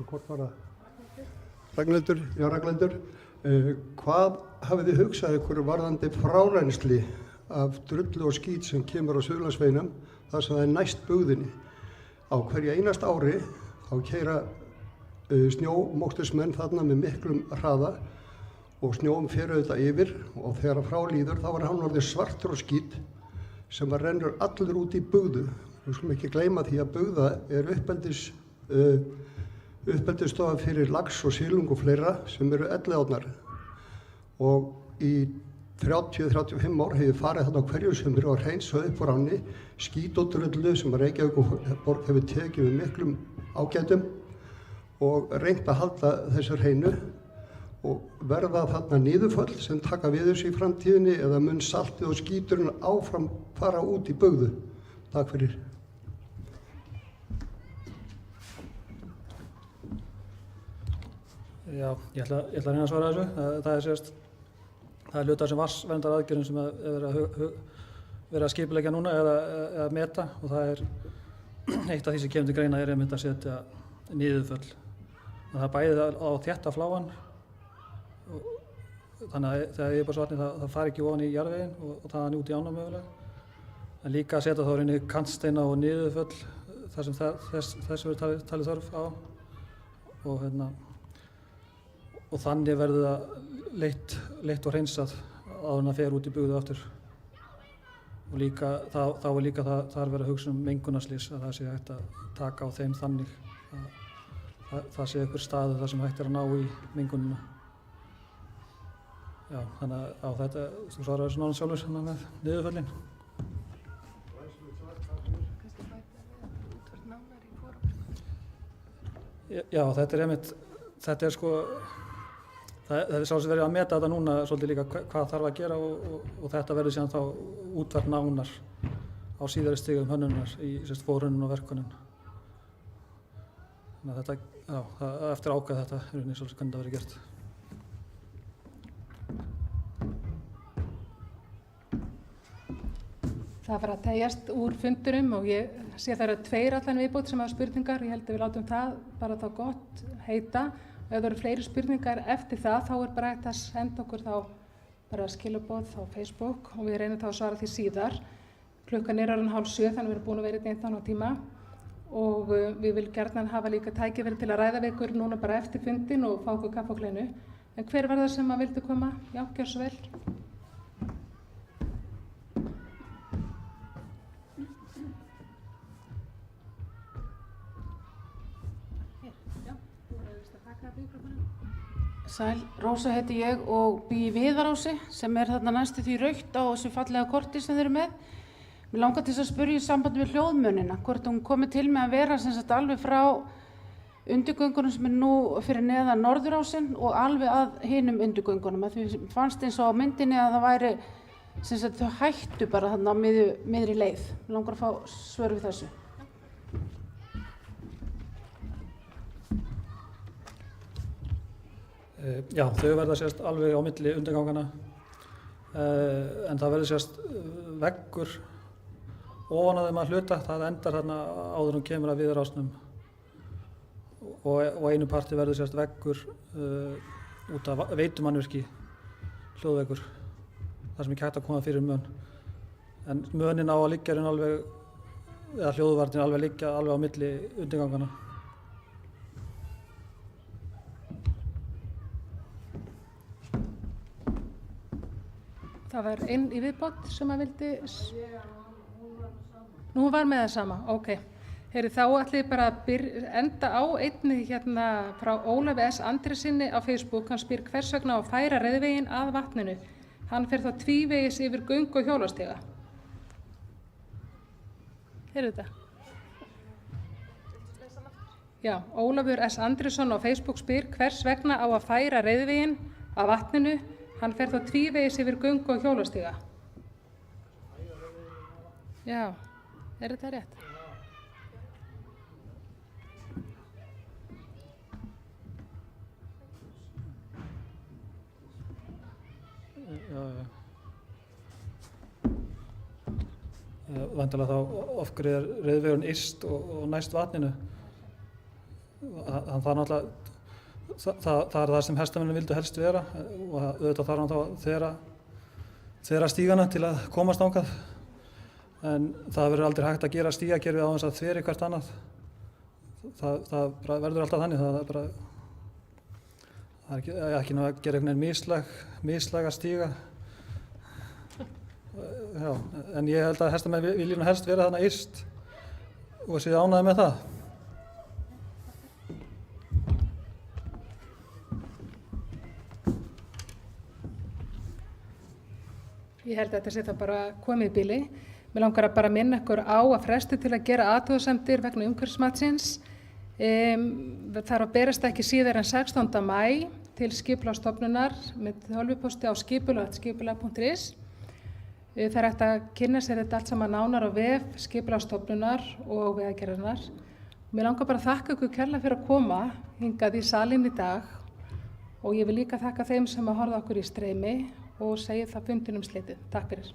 hvort var það? Ragnhildur, hvað hafið þið hugsað ykkur varðandi frárensli af drullu og skít sem kemur á Suðurlandsveginum þar sem það er næst bugðinni? Á hverju einast ári þá keyra snjómókstusmenn þarna með miklum hraða og snjóm fer auðvitað yfir og þegar frá líður þá var hann orðið svartur og skít sem rennur allur út í bugðu. Við skulum ekki gleyma því að bugða er uppeldisstofa fyrir lax og silung og fleira sem eru elliárnar og í 30-35 ár hefur farið þarna á hverju sem eru að hreinsa upp úr ánni skít og drullu sem Reykjavíkurborg hefur tekið með miklum ágætum og reynt að halda þessu hreinu og verða þarna niðurföll sem taka við þessu í framtíðinni eða mun saltið og skíturinn áfram fara út í bugðu. Takk fyrir. Já, ég ætla að reyna að svara þessu. Það er hluta sem vatnsverndar aðgerðum sem er verið að skipuleggja núna eða meta og það er eitt af því sem kemur til greina er einmitt að setja niðurföll. Það er bæðið á þétta fláan þannig að þegar yfirborðsvatnið það fari ekki ofan í jarðveginn og þaðan út í ána mögulega. En líka að setja þá reyni kantsteina og niðurföll þar sem þess verður talið þörf á og þannig verður það leitt og hreinsað áður en það fer út í bugðu aftur. Og líka, þá er líka þar verið að hugsa mengunarslys að það sé hægt að taka á þeim þannig að það sé einhver staður þar sem hægt er að ná í mengunina. Já, þannig að á þetta, þú svarar þessu náðan sjálfur með niðurföllin. Já, þetta er sko, það er svolítið verið að meta þetta núna svolítið líka hvað þarf að gera og þetta verður síðan þá útfært nánar á síðari stigum hönnunar í forhönnun og verkhönnun. Þannig að þetta, já, eftir ákveð þetta er einnig svolítið hvernig það verður gert. Það var að tegjast úr fundurum og ég sé það eru 2 allan viðbót sem hafa spurningar. Ég held að við látum það bara þá gott heita. Og ef það eru fleiri spurningar eftir það, þá er bara hægt að senda okkur þá bara skilaboð á Facebook og við reynum þá að svara því síðar. Klukkan er orðin 6:30 þannig við erum búin að vera í 19 tíma og við vil gjarnan hafa líka tækifæri til að ræða við ykkur núna bara eftir fundin og fá okkur kaffi og kleinu. En hver var það sem að vildi koma? Já, gjör svo vel. Sæl, Rósa heiti ég og bý í Viðarási sem er þarna næstu því rautt á þessu fallega korti sem þeir eru með. Mér langar til að spyrja í sambandi við hljóðmunina, hvort hún komið til með að vera sem sagt alveg frá undirgöngunum sem er nú fyrir neðan Norðurásinn og alveg að hinum undirgöngunum. Því fannst eins og á myndinni að það væri sem sagt þau hættu bara þarna á miðri leið. Mér langar að fá svör við þessu. Já, þau verða sérst alveg á milli undirgangana en það verður sérst veggur ofan á þeim að hluta, það endar þarna áður en kemur að Viðarásnum og einu parti verður sérst veggur út af veitumannvirki, hljóðveggur, þar sem ekki hægt að koma fyrir mön. En mönin á að liggja alveg, eða hljóðvarnin alveg liggja alveg á milli undirgangana. Það var einn í viðbót sem að vildi... Nú var með það sama, ok. Heyri, þá ætlum ég bara að enda á einni hérna frá Ólafi S. Andresinni á Facebook. Hann spyr hvers vegna á að færa reiðveginn að vatninu. Hann fer þá tvívegis yfir göng og hjólastíga. Heyrðu þetta? Já, Ólafur S. Andresson á Facebook spyr hvers vegna á að færa reiðveginn að vatninu. Hann fer þá tvívegis yfir göng og hjólastíga. Já, er þetta rétt? Já. Væntanlega þá ofgrið er reiðvegurinn yst og næst vatninu. Hann þarf náttúrulega það er það sem hestamennin vildu helst vera og auðvitað þarf hann þá að þvera stígana til að komast þangað. En það verður aldrei hægt að gera stígakerfið á þess að þveri hvert annað. Það verður alltaf þannig, það er ekki ná að gera einhvern veginn mislæga stíga. Já, en ég held að hestamenn vilja nú helst vera þarna yst og séu ánægðir með það. Ég held að þetta sé það bara komið í bili. Mér langar að bara minna ykkur á að fresti til að gera athugasemdir vegna umhverfismatsins. Það er að berast ekki síðar en 16. maí til Skipulagsstofnunar með tölvupósti á skipulag.skipulag.is. Það er hægt að kynna sér þetta allt saman nánar á vef Skipulagsstofnunar og Vegagerðarinnar. Mér langar bara að þakka ykkur kærlega fyrir að koma hingað í salinn í dag og ég vil líka þakka þeim sem að horfa okkur í streymi og segja það fundinum slitið. Takk fyrir.